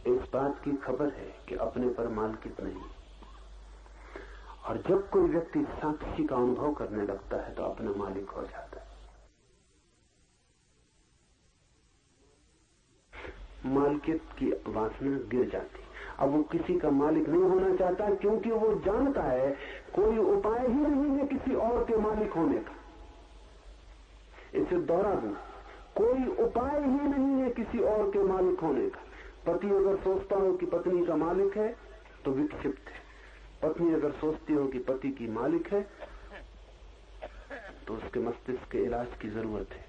इस बात की खबर है कि अपने पर मालकियत नहीं। और जब कोई व्यक्ति साक्षी का अनुभव करने लगता है तो अपना मालिक हो जाता है। मालकियत की वासना गिर जाती। अब वो किसी का मालिक नहीं होना चाहता, क्योंकि वो जानता है कोई उपाय ही नहीं है किसी और के मालिक होने का। इसे दोहरा दूं, कोई उपाय ही नहीं है किसी और के मालिक होने का। पति अगर सोचता हो कि पत्नी का मालिक है तो विक्षिप्त है, पत्नी अगर सोचती हो कि पति की मालिक है तो उसके मस्तिष्क के इलाज की जरूरत है।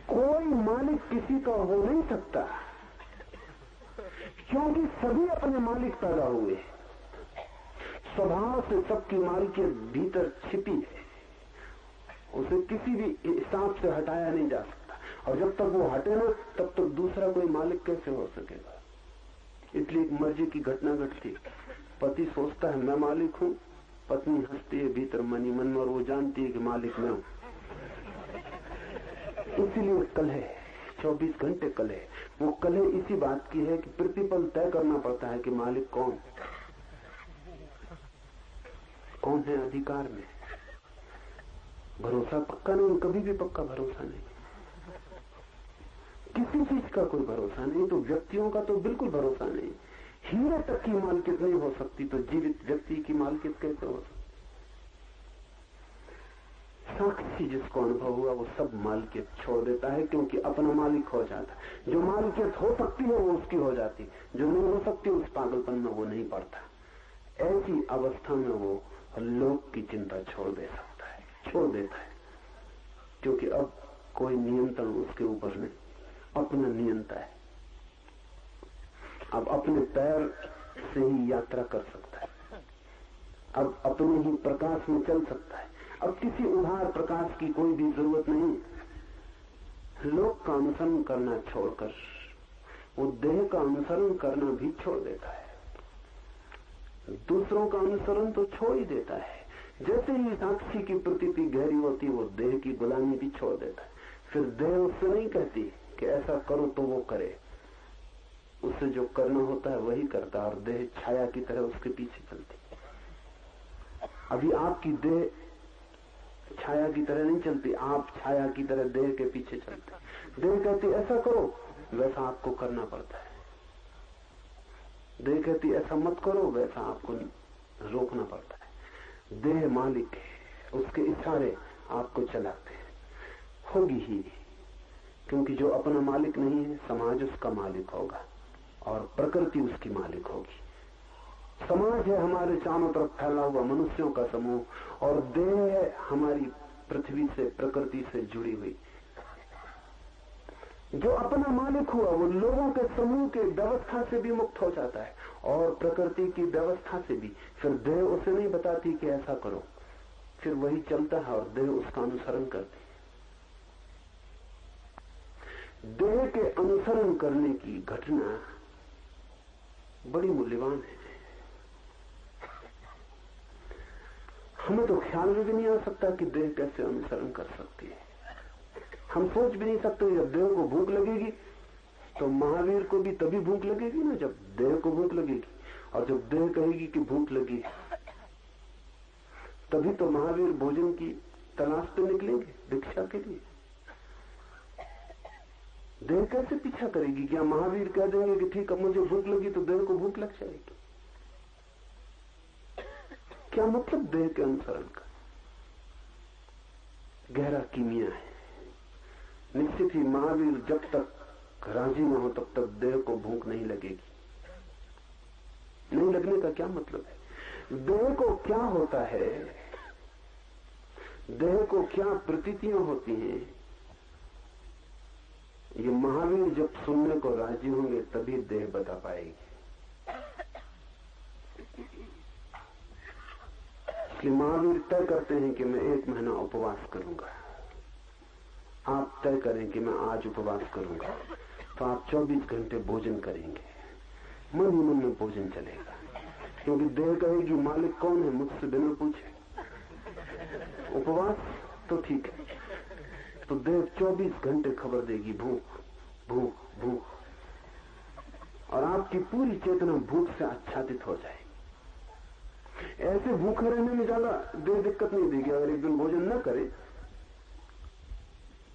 कोई मालिक किसी का हो नहीं सकता, क्योंकि सभी अपने मालिक पैदा हुए। स्वभाव से सबकी मालिकियत भीतर छिपी है, उसे किसी भी हिसाब से हटाया नहीं जा सकता। और जब तक वो हटे ना, तब तक दूसरा कोई मालिक कैसे हो सकेगा। इसलिए एक मर्जी की घटना घटती, पति सोचता है मैं मालिक हूं, पत्नी हंसती है भीतर मनी मन में, और वो जानती है कि मालिक मैं हूं। इसीलिए कलह, 24 घंटे कलह। वो कलह इसी बात की है कि प्रतिपल तय करना पड़ता है कि मालिक कौन है अधिकार में। भरोसा पक्का नहीं, कभी भी पक्का भरोसा नहीं, किसी चीज का कोई भरोसा नहीं। तो व्यक्तियों का तो बिल्कुल भरोसा नहीं। हीरे तक की मालकियत नहीं हो सकती तो जीवित व्यक्ति की मालकियत कैसे हो सकती। साक्षी जिसको अनुभव हुआ वो सब मालकियत छोड़ देता है, क्योंकि अपना मालिक हो जाता है। जो मालकियत हो सकती है वो उसकी हो जाती, जो नहीं हो सकती उस पागलपन में वो नहीं पड़ता। ऐसी अवस्था में वो लोक की चिंता छोड़ देता है, क्योंकि अब कोई नियंत्रण उसके ऊपर नहीं, अपना नियंता है। अब अपने पैर से ही यात्रा कर सकता है, अब अपने ही प्रकाश में चल सकता है। अब किसी उधार प्रकाश की कोई भी जरूरत नहीं। लोक का अनुसरण करना छोड़कर वो देह का अनुसरण करना भी छोड़ देता है, दूसरों का अनुसरण तो छोड़ ही देता है। जैसे ही साक्षी की प्रतीति गहरी होती, वो देह की गुलामी भी छोड़ देता है। फिर देह उससे नहीं कहती कि ऐसा करो तो वो करे, उससे जो करना होता है वही करता है, और देह छाया की तरह उसके पीछे चलती। अभी आपकी देह छाया की तरह नहीं चलती, आप छाया की तरह देह के पीछे चलते। देह कहती ऐसा करो, वैसा आपको करना पड़ता है। देह कहती ऐसा मत करो, वैसा आपको रोकना पड़ता है। देह मालिक है, उसके इशारे आपको चलाते हैं। होगी ही, क्योंकि जो अपना मालिक नहीं है, समाज उसका मालिक होगा और प्रकृति उसकी मालिक होगी। समाज है हमारे चारों तरफ फैला हुआ मनुष्यों का समूह, और देह है हमारी पृथ्वी से प्रकृति से जुड़ी हुई। जो अपना मालिक हुआ वो लोगों के समूह के व्यवस्था से भी मुक्त हो जाता है और प्रकृति की व्यवस्था से भी। फिर देह उसे नहीं बताती कि ऐसा करो, फिर वही चलता है और देह उसका अनुसरण करती। देह के अनुसरण करने की घटना बड़ी मूल्यवान है। हमें तो ख्याल में भी नहीं आ सकता कि देह कैसे अनुसरण कर सकती है। हम सोच भी नहीं सकते जब देह को भूख लगेगी तो महावीर को भी तभी भूख लगेगी ना जब देह को भूख लगेगी, और जब देह कहेगी कि भूख लगी तभी तो महावीर भोजन की तलाश पे निकलेंगे भिक्षा के लिए। देह कैसे पीछा करेगी? क्या महावीर कह देंगे कि ठीक, अब मुझे भूख लगी तो देह को भूख लग जाएगी? क्या मतलब देह के अनुसरण का? गहरा कीमिया है। निश्चित ही महावीर जब तक राजी न हो तब तक देह को भूख नहीं लगेगी। नहीं लगने का क्या मतलब है? देह को क्या होता है, देह को क्या प्रतीतियां होती हैं, ये महावीर जब सुनने को राजी होंगे तभी देह बता पाएगी। इसलिए महावीर तय करते हैं कि मैं 1 महीना उपवास करूंगा। आप तय करें कि मैं आज उपवास करूंगा, तो आप 24 घंटे भोजन करेंगे। मन ही मन में भोजन चलेगा, क्योंकि देह कहेगी मालिक कौन है, मुझसे बिना पूछे। उपवास तो ठीक है, तो देह 24 घंटे खबर देगी भूख भूख भूख, और आपकी पूरी चेतना भूख से आच्छादित हो जाएगी। ऐसे भूखे रहने में ज्यादा देह दिक्कत नहीं देगी। अगर एक दिन भोजन न करे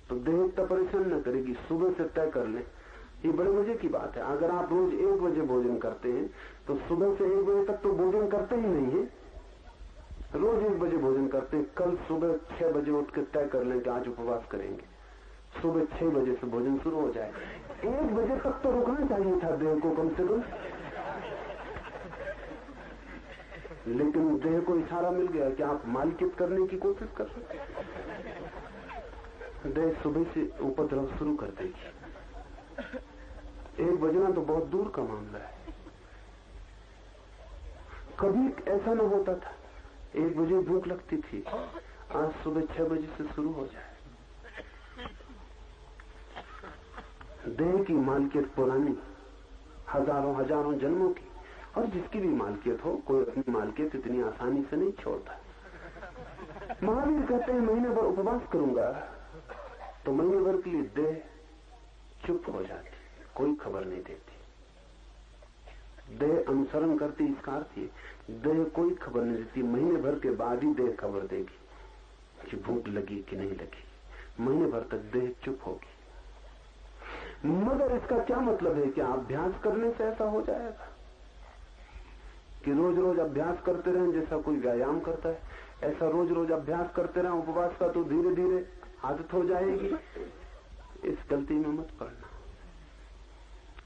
तो देह इतना परेशान न करेगी। सुबह से तय कर ले, ये बड़े मजे की बात है। अगर आप रोज 1 बजे भोजन करते हैं तो सुबह से 1 बजे तक तो भोजन करते ही नहीं है। रोज 1 बजे भोजन करते हैं, कल सुबह 6 बजे उठ के तय कर लें कि आज उपवास करेंगे। सुबह 6 बजे से भोजन शुरू हो जाए। 1 बजे तक तो रुकना चाहिए था देह को कम से कम, लेकिन देह को इशारा मिल गया कि आप मालकियत करने की कोशिश कर सकते। देह सुबह से उपद्रव शुरू कर देगी। 1 बजना तो बहुत दूर का मामला है। कभी ऐसा न होता था 1 बजे भूख लगती थी, आज सुबह 6 बजे से शुरू हो जाए। देह की मालकियत पुरानी, हजारों हजारों जन्मों की, और जिसकी भी मालकियत हो, कोई अपनी मालकियत इतनी आसानी से नहीं छोड़ता। महावीर कहते हैं महीने भर उपवास करूंगा, तो महीने भर के लिए देह चुप हो जाती, कोई खबर नहीं देती। देह अनुसरण करती, इसका अर्थ ये देह कोई खबर नहीं देती। महीने भर के बाद ही देह खबर देगी कि भूख लगी कि नहीं लगी। महीने भर तक देह चुप होगी। मगर इसका क्या मतलब है? कि अभ्यास करने से ऐसा हो जाएगा कि रोज रोज अभ्यास करते रहें, जैसा कोई व्यायाम करता है ऐसा रोज रोज अभ्यास करते रहें उपवास का, तो धीरे धीरे आदत हो जाएगी। इस गलती में मत पड़ना।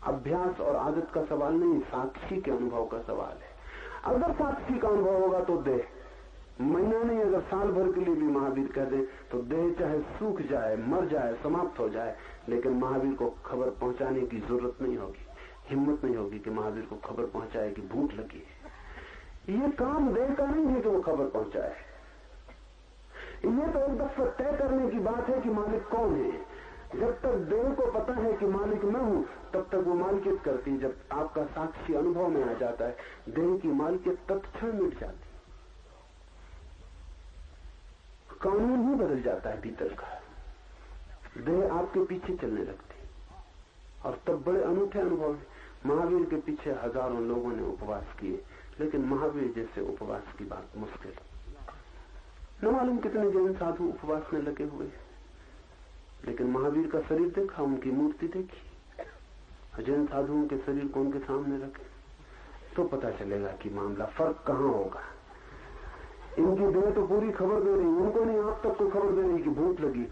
अभ्यास और आदत का सवाल नहीं, साक्षी के अनुभव का सवाल है। अगर साक्षी का अनुभव होगा तो देह महीना नहीं, अगर साल भर के लिए भी महावीर कह दे तो देह चाहे सूख जाए, मर जाए, समाप्त हो जाए, लेकिन महावीर को खबर पहुंचाने की जरूरत नहीं होगी, हिम्मत नहीं होगी कि महावीर को खबर पहुंचाए कि भूख लगी है। ये काम देह का नहीं है कि वो खबर पहुंचाए। ये तो एक दफा तय करने की बात है कि मालिक कौन है। जब तक देह को पता है कि मालिक मैं हूं, तब तक वो मालकियत करती। जब आपका साक्षी अनुभव में आ जाता है, देह की मालकियत तत्क्षण मिट जाती, कानून ही बदल जाता है भीतर का। देह आपके पीछे चलने लगती, और तब बड़े अनूठे अनुभव है। महावीर के पीछे हजारों लोगों ने उपवास किए, लेकिन महावीर जैसे उपवास की बात मुश्किल। न मालूम कितने जैन साधु उपवास में लगे हुए, लेकिन महावीर का शरीर देखा, उनकी मूर्ति देखी। जैन साधुओं के शरीर को उनके सामने रखे तो पता चलेगा कि मामला फर्क कहां होगा। इनकी देह तो पूरी खबर दे रही, उनको नहीं आप तक को खबर दे रही कि भूख लगी।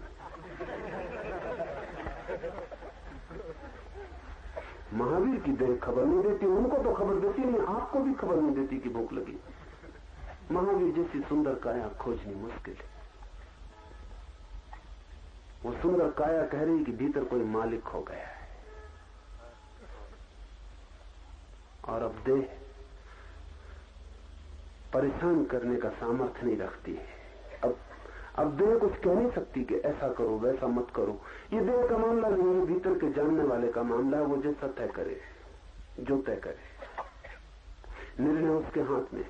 महावीर की देह खबर नहीं देती, उनको तो खबर देती नहीं, आपको भी खबर नहीं देती कि भूख लगी। महावीर जैसी सुंदर काया खोजनी मुश्किल है। वो सुंदर काया कह रही कि भीतर कोई मालिक हो गया है, और अब देह परेशान करने का सामर्थ्य नहीं रखती है। अब देह कुछ कह नहीं सकती कि ऐसा करो वैसा मत करो। ये देह का मामला नहीं है, भीतर के जानने वाले का मामला है। वो जैसा तय करे, जो तय करे, निर्णय उसके हाथ में।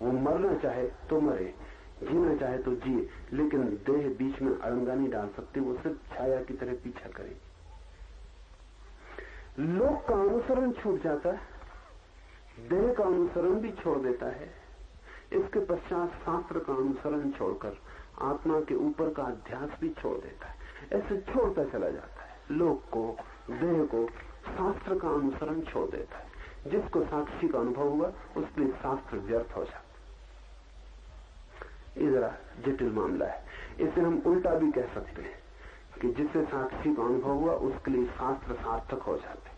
वो मरना चाहे तो मरे, जीना चाहे तो जिए, लेकिन देह बीच में अड़ंगा नहीं डाल सकती। वो सिर्फ छाया की तरह पीछा करेगी। लोक का अनुसरण छूट जाता है, देह का अनुसरण भी छोड़ देता है। इसके पश्चात शास्त्र का अनुसरण छोड़कर आत्मा के ऊपर का अध्यास भी छोड़ देता है। ऐसे छोड़ता चला जाता है। लोक को, देह को, शास्त्र का अनुसरण छोड़ देता है। जिसको साक्षी का अनुभव हुआ उसके लिए शास्त्र व्यर्थ हो जाता। ये जरा जटिल मामला है। इसे हम उल्टा भी कह सकते हैं कि जिससे साक्षी का अनुभव हुआ उसके लिए शास्त्र सार्थक हो जाते।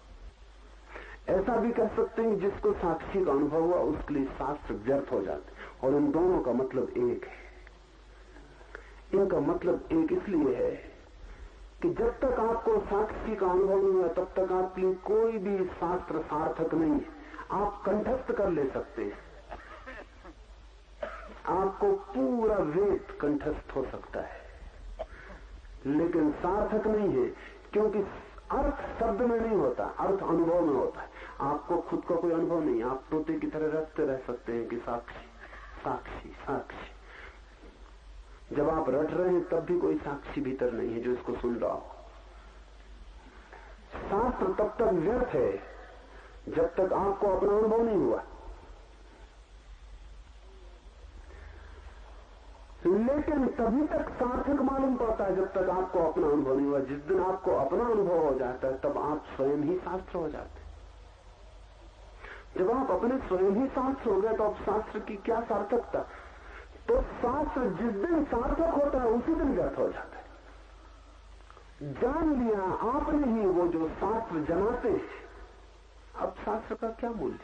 ऐसा भी कह सकते हैं कि जिसको साक्षी का अनुभव हुआ उसके लिए शास्त्र व्यर्थ हो जाते। और इन दोनों का मतलब एक है। इनका मतलब एक इसलिए है कि जब तक आपको साक्षी का अनुभव नहीं हुआ तब तक आपके लिए कोई भी शास्त्र सार्थक नहीं है। आप कंठस्थ कर ले सकते हैं, आपको पूरा वेद कंठस्थ हो सकता है, लेकिन सार्थक नहीं है, क्योंकि अर्थ शब्द में नहीं होता, अर्थ अनुभव में होता है। आपको खुद का कोई अनुभव नहीं। आप तोते की तरह रटते रह सकते हैं कि साक्षी साक्षी साक्षी। जब आप रट रहे हैं तब भी कोई साक्षी भीतर नहीं है जो इसको सुन रहा हो। शास्त्र तब तक व्यर्थ है जब तक आपको अपना अनुभव नहीं हुआ। लेकिन तभी तक सार्थक मालूम पड़ता है जब तक आपको अपना अनुभव नहीं हुआ। जिस दिन आपको अपना अनुभव हो जाता है तब आप स्वयं ही शास्त्र हो जाते हैं। जब आप अपने स्वयं ही शास्त्र हो गए तो अब शास्त्र की क्या सार्थकता। तो शास्त्र जिस दिन सार्थक होता है उसी दिन व्यर्थ हो जाता है। जान लिया आपने ही वो जो शास्त्र जमाते हैं, अब शास्त्र का क्या मूल्य।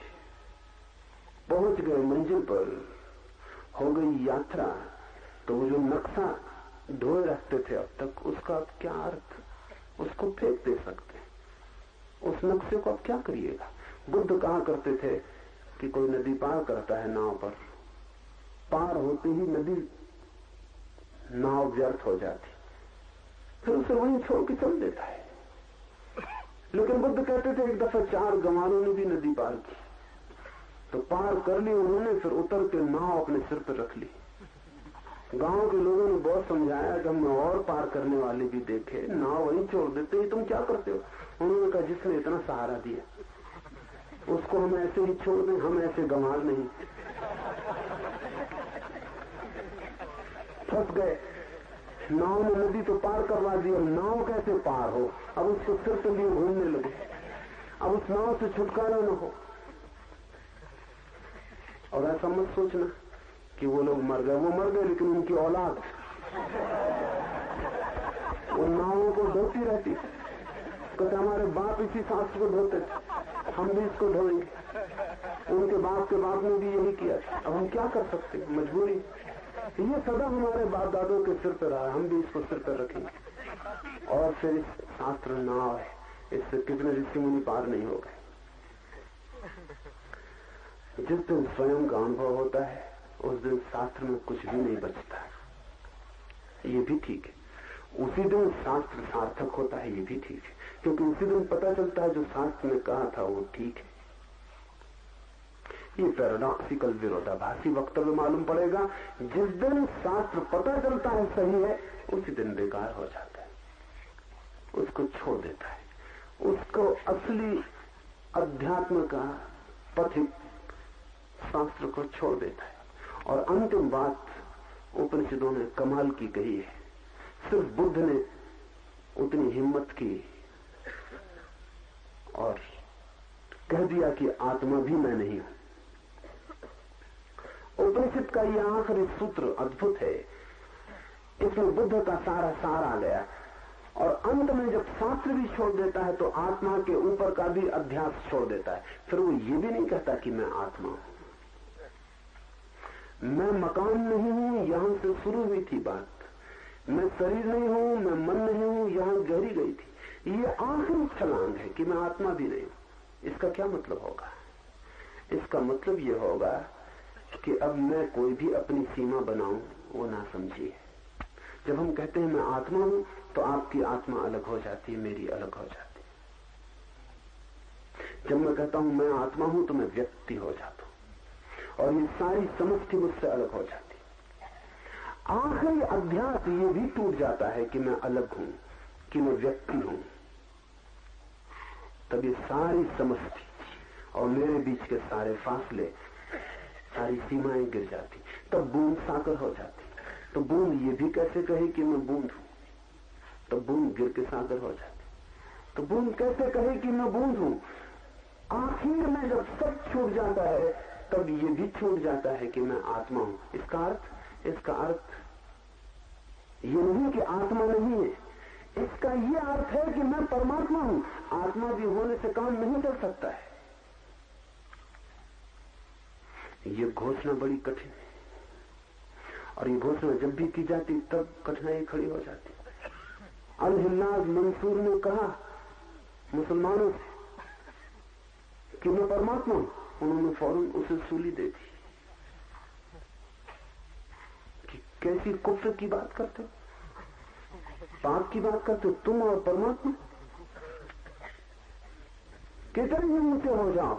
पहुंच गए मंजिल पर, हो गई यात्रा, तो वो जो नक्शा ढोए रखते थे अब तक, उसका अब क्या अर्थ। उसको फेंक दे सकते। उस नक्शे को अब क्या करिएगा। बुद्ध कहा करते थे कि कोई नदी पार करता है नाव पर, पार होते ही नदी नाव व्यर्थ हो जाती, फिर उसे वहीं छोड़ के चल देता है। लेकिन बुद्ध कहते थे एक दफा 4 गंवारों ने भी नदी पार की, तो पार कर ली उन्होंने, फिर उतर के नाव अपने सिर पर रख ली। गांव के लोगों ने बहुत समझाया कि हमने और पार करने वाले भी देखे, नाव वहीं छोड़ देते हैं, तुम क्या करते हो। उन्होंने कहा जिसने इतना सहारा दिया उसको हम ऐसे ही छोड़ दें, हम ऐसे गंवार नहीं। फंस गए। नाव ने नदी तो पार करवा दी और नाव कैसे पार हो। अब उसको सिर पे लिए घूमने लगे, अब उस नाव से छुटकारा न हो। और ऐसा मत सोचना कि वो लोग मर गए, वो मर गए, लेकिन उनकी औलाद वो नावों को धोती रहती। कहते हमारे बाप इसी शास्त्र को धोते थे, हम भी इसको धोएंगे। उनके बाप के बाप ने भी यही किया। अब हम क्या कर सकते, मजबूरी। ये सदा हमारे बाप दादों के सिर पर रहा, हम भी इसको सिर पर रखेंगे। और फिर इस शास्त्र नाव है, इससे कितने ऋषि मुनि पार नहीं हो गए। जिस दिन स्वयं का अनुभव होता है उस दिन शास्त्र में कुछ भी नहीं बचता। ये भी ठीक है। उसी दिन शास्त्र सार्थक होता है, ये भी ठीक है, क्योंकि उसी दिन पता चलता है जो शास्त्र ने कहा था वो ठीक है। ये पैराडॉक्सिकल विरोधाभासी वक्तव्य मालूम पड़ेगा। जिस दिन शास्त्र पता चलता है सही है उसी दिन बेकार हो जाता है, उसको छोड़ देता है, उसको असली अध्यात्म का पथिक शास्त्र को छोड़ देता है। और अंतिम बात उपनिषदों ने कमाल की कही है। सिर्फ बुद्ध ने उतनी हिम्मत की और कह दिया कि आत्मा भी मैं नहीं हूं। उपनिषद का यह आखिरी सूत्र अद्भुत है। इसमें बुद्ध का सारा सार आ गया। और अंत में जब शास्त्र भी छोड़ देता है तो आत्मा के ऊपर का भी अध्यास छोड़ देता है। फिर वो ये भी नहीं कहता कि मैं आत्मा हूं, मैं मकान नहीं हूं, यहां से शुरू हुई थी बात। मैं शरीर नहीं हूं, मैं मन नहीं हूं, यहां गहरी गई थी। ये आखिरी छलांग है कि मैं आत्मा भी नहीं हूं। इसका क्या मतलब होगा। इसका मतलब ये होगा कि अब मैं कोई भी अपनी सीमा बनाऊं वो ना समझिए। जब हम कहते हैं मैं आत्मा हूं तो आपकी आत्मा अलग हो जाती है, मेरी अलग हो जाती है। जब मैं कहता हूं मैं आत्मा हूं तो मैं व्यक्ति हो जाता हूं और ये सारी समष्टि मुझसे अलग हो जाती है। आखिरी अध्यास ये भी टूट जाता है कि मैं अलग हूं, कि मैं व्यक्ति हूं। तब ये सारी समष्टि और मेरे बीच के सारे फासले, सारी सीमाएं गिर जाती। तब बूंद सागर हो जाती। तो बूंद ये भी कैसे कहे कि मैं बूंद हूं? तो बूंद गिर के सागर हो जाती। तो बूंद कैसे कहे कि मैं बूंद हूं? आखिर में जब सब छूट जाता है तब ये भी छूट जाता है कि मैं आत्मा हूं। इसका अर्थ ये नहीं कि आत्मा नहीं है, इसका ये अर्थ है कि मैं परमात्मा हूं। आत्मा भी होने से काम नहीं कर सकता है। ये घोषणा बड़ी कठिन है, और ये घोषणा जब भी की जाती तब कठिनाई खड़ी हो जाती। अल-हिल्लाज मंसूर ने कहा मुसलमानों से कि मैं परमात्मा हूं, उन्होंने फौरन उसे सूली दे दी कि कैसी कुफ्र की बात करते हो, पाप की बात करते हो, तुम और परमात्मा। कितने ही ऊंचे हो जाओ,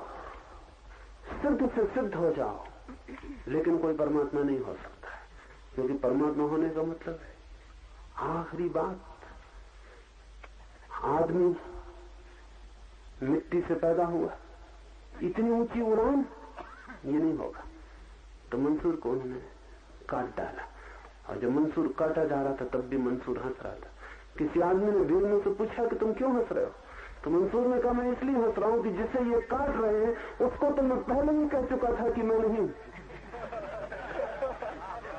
सिद्ध से सिद्ध हो जाओ, लेकिन कोई परमात्मा नहीं हो सकता, क्योंकि परमात्मा होने का मतलब है आखिरी बात। आदमी मिट्टी से पैदा हुआ, इतनी ऊंची उड़ान ये नहीं होगा। तो मंसूर को उन्होंने काट डाला, और जब मंसूर काटा जा रहा था तब भी मंसूर हंस रहा था। किसी आदमी ने भीड़ में से पूछा कि तुम क्यों हंस रहे हो? तो मंसूर ने कहा मैं इसलिए हंस रहा हूं कि जिसे ये काट रहे हैं उसको तो मैं पहले ही कह चुका था कि मैं नहीं हूं।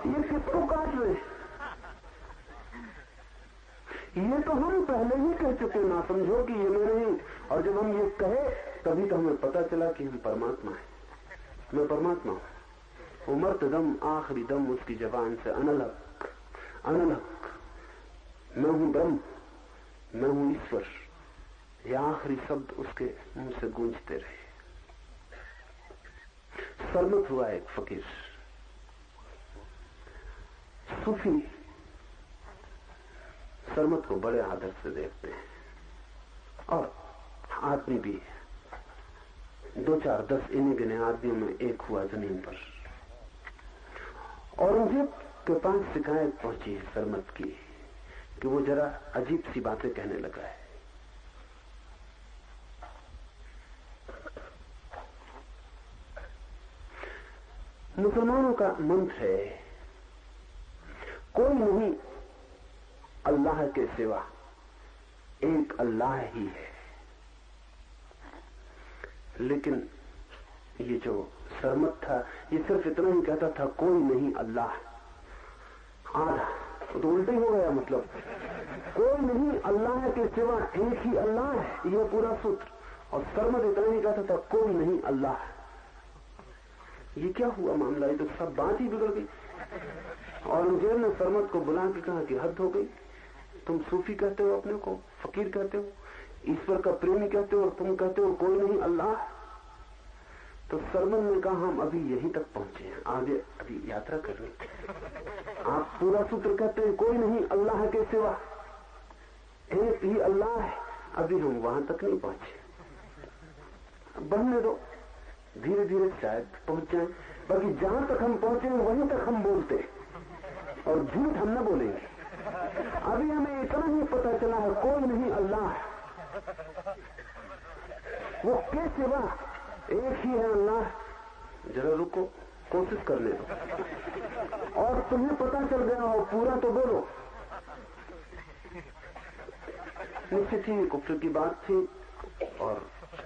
ये किसको काट रहे हैं? ये तो हम पहले ही कह चुके, ना समझो कि ये मैं नहीं। और जब हम ये कहे तभी तो हमें पता चला कि हम परमात्मा हैं। मैं परमात्मा हूं। उमरत दम आखिरी दम उसकी जबान से अनलक अनलक, मैं हूं ब्रह्म, मैं हूं ईश्वर, ये आखिरी शब्द उसके मुंह से गूंजते रहे। सरमत हुआ एक फकीर, सूफी सरमत को बड़े आदर से देखते हैं, और आदमी भी 2-4-10 इन्हीं गिने आदमियों में एक हुआ जमीन पर। औरंगजेब के पास शिकायत पहुंची है सरमत की कि वो जरा अजीब सी बातें कहने लगा है। मुसलमानों का मंत्र है कोई नहीं अल्लाह के सिवा, एक अल्लाह ही है। लेकिन ये जो सरमत था ये सिर्फ इतना ही कहता था कोई नहीं अल्लाह, आधा तो उल्टे हो गया। मतलब कोई नहीं अल्लाह के सिवा, एक ही अल्लाह है, यह पूरा सूत्र। और सरमत इतना ही कहता था कोई नहीं अल्लाह। ये क्या हुआ मामला? ये तो सब बात ही बिगड़ गई। औरंगजेब ने सरमत को बुला के कहा कि हद हो गई, तुम सूफी कहते हो अपने को, फकीर कहते हो, ईश्वर का प्रेमी कहते हो, और तुम कहते हो कोई नहीं अल्लाह। तो सरमत ने कहा हम अभी यहीं तक पहुंचे हैं, आगे अभी यात्रा करनी। आप पूरा सूत्र कहते हैं कोई नहीं अल्लाह के सिवा, एक ही अल्लाह है, अभी हम वहां तक नहीं पहुंचे, बढ़ने दो, धीरे धीरे शायद पहुंच जाए। बाकी जहां तक हम पहुंचे वहीं तक हम बोलते, और झूठ हम न बोलेंगे। अभी हमें इतना ही पता चला है कोई नहीं अल्लाह, वो के सिवा एक ही है अल्लाह। जरा रुको, कोशिश करने दो, और तुम्हें पता चल गया हो पूरा तो बोलो। निश्चित ही कुफ्र की बात थी, और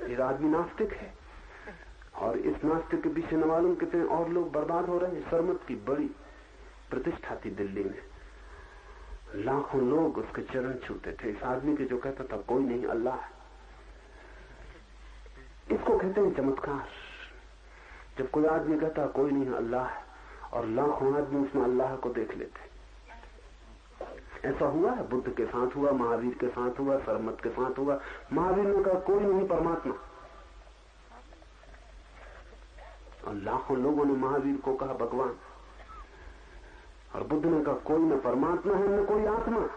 ये आदमी नास्तिक है, और इस नास्तिक के पीछे न मालूम कितने और लोग बर्बाद हो रहे हैं। सरमत की बड़ी प्रतिष्ठा थी दिल्ली में, लाखों लोग उसके चरण छूते थे इस आदमी के जो कहता था कोई नहीं अल्लाह। इसको कहते हैं चमत्कार। जब कोई आदमी कहता कोई नहीं अल्लाह, और लाखों आदमी उसमें अल्लाह को देख लेते। ऐसा हुआ है, बुद्ध के साथ हुआ, महावीर के साथ हुआ, सरमत के साथ हुआ। महावीर ने कहा कोई नहीं परमात्मा, और लाखों लोगों ने महावीर को कहा भगवान। और बुद्ध ने कहा कोई न परमात्मा है न कोई आत्मा,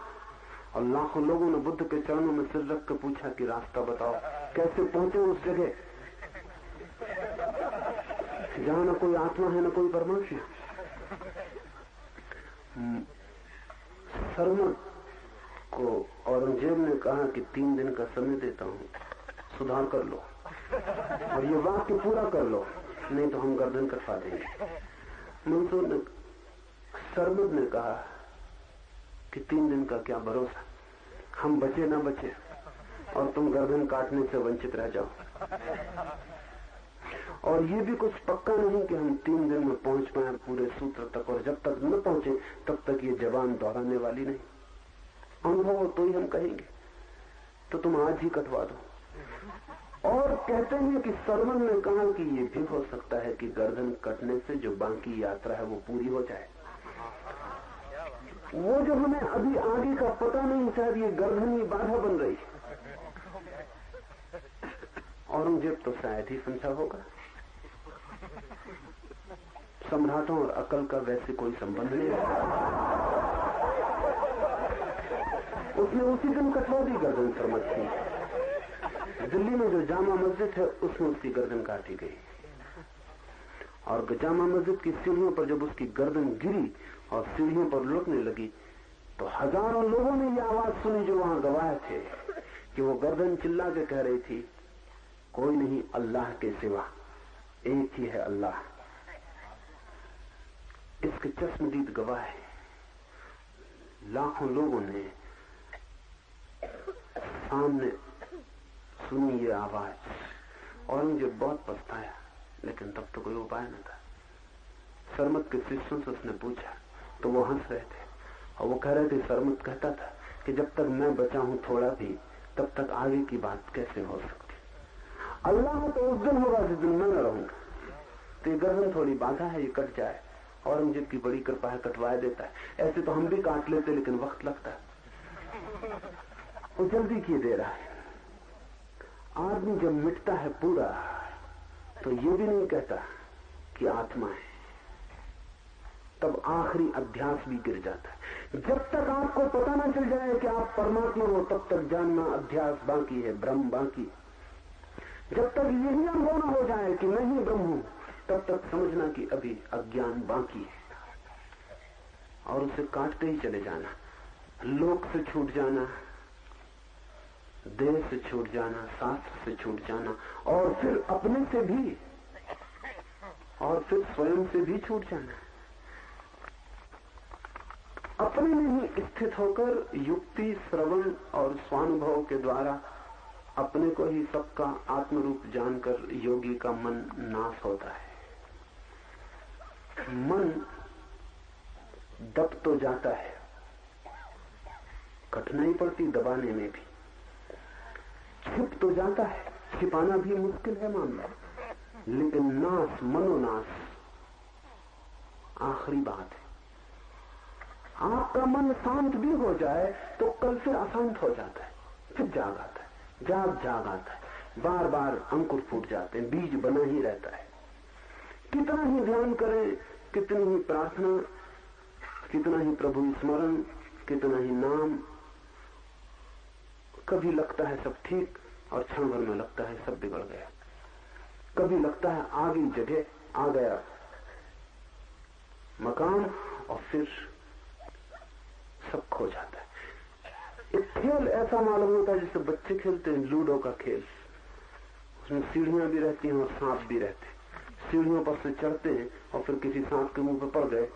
और लाखों लोगों ने बुद्ध के चरणों में सिर रख कर पूछा कि रास्ता बताओ, कैसे पहुंचे उस जगह जहां न कोई आत्मा है न कोई परमात्मा। सरमत को औरंगजेब ने कहा कि 3 दिन का समय देता हूं, सुधार कर लो और ये वाक्य पूरा कर लो, नहीं तो हम गर्दन कटवा देंगे। मंसूर ने सरमद ने कहा कि 3 दिन का क्या भरोसा, हम बचे ना बचे और तुम गर्दन काटने से वंचित रह जाओ। और ये भी कुछ पक्का नहीं कि हम 3 दिन में पहुंच पाए पूरे सूत्र तक, और जब तक न पहुंचे तब तक ये जबान दोहराने वाली नहीं। अनुभव हो तो ही हम कहेंगे, तो तुम आज ही कटवा दो। और कहते हैं कि सरमन ने कहा कि ये भी हो सकता है कि गर्दन कटने से जो बाकी यात्रा है वो पूरी हो जाए। वो जो हमें अभी आगे का पता नहीं, शायद ये गर्दन ही बाधा बन रही है। औरंगजेब तो शायद ही समझा होगा। सम्राटों और अकल का वैसे कोई संबंध नहीं है। उसने उसी दिन कटवा दी गर्दन सरमद की। दिल्ली में जो जामा मस्जिद है उसमें उसकी गर्दन काटी गई, और जामा मस्जिद की सीढ़ियों पर जब उसकी गर्दन गिरी और सीढ़ियों पर लुढ़कने लगी तो हजारों लोगों ने ये आवाज सुनी जो वहां गवाह थे कि वो गर्दन चिल्ला के कह रही थी, कोई नहीं अल्लाह के सिवा, एक ही है अल्लाह। इसके चश्मदीद गवाह है। लाखों लोगों ने सामने सुनी ये आवाज। औरंगजेब बहुत पछताया, लेकिन तब तो कोई उपाय न था। सरमद के शिष्यों से उसने पूछा तो वो हंस रहे थे और वो कह रहे थे, सरमद कहता था कि जब तक मैं बचा हूं थोड़ा भी, तब तक आगे की बात कैसे हो सकती। अल्लाह तो उस दिन होगा जिस दिन मैं न रहूंगा, तो ये गर्दन थोड़ी बाधा है, ये कट जाए। औरंगजेब की बड़ी कृपा है, कटवा देता है। ऐसे तो हम भी काट लेते, लेकिन वक्त लगता है। वो जल्दी किए दे रहा है। आदमी जब मिटता है पूरा तो ये भी नहीं कहता कि आत्मा है, तब आखिरी अध्यास भी गिर जाता है। जब तक आपको पता ना चल जाए कि आप परमात्मा हो, तब तक जानना अध्यास बाकी है, ब्रह्म बाकी। जब तक यही अनुभव न हो जाए कि मैं ही ब्रह्म हूं, तब तक समझना कि अभी अज्ञान बाकी है, और उसे काटते ही चले जाना। लोक से छूट जाना, देह से छूट जाना, शास्त्र से छूट जाना, और फिर अपने से भी, और फिर स्वयं से भी छूट जाना। अपने में ही स्थित होकर युक्ति, श्रवण और स्वानुभव के द्वारा अपने को ही सबका आत्मरूप जानकर योगी का मन नाश होता है। मन दब तो जाता है, कठिनाई पड़ती दबाने में भी, छिप तो जाता है, छिपाना भी मुश्किल है मामला, लेकिन नाश, मनोनाश आखिरी बात है। आपका मन शांत भी हो जाए तो कल फिर अशांत हो जाता है, फिर जाग आता है, जाग आता है, बार बार अंकुर फूट जाते हैं, बीज बना ही रहता है। कितना ही ध्यान करें, कितनी ही प्रार्थना, कितना ही प्रभु स्मरण, कितना ही नाम, कभी लगता है सब ठीक और क्षण भर में लगता है सब बिगड़ गया। कभी लगता है आ गई जगह, आ गया मकान, और फिर सब खो जाता है। एक खेल ऐसा मालूम होता है जैसे बच्चे खेलते हैं लूडो का खेल। उसमें सीढ़ियां भी रहती हैं और सांप भी रहते हैं। सीढ़ियों पर से चढ़ते हैं और फिर किसी सांप के मुंह पर पड़ गए,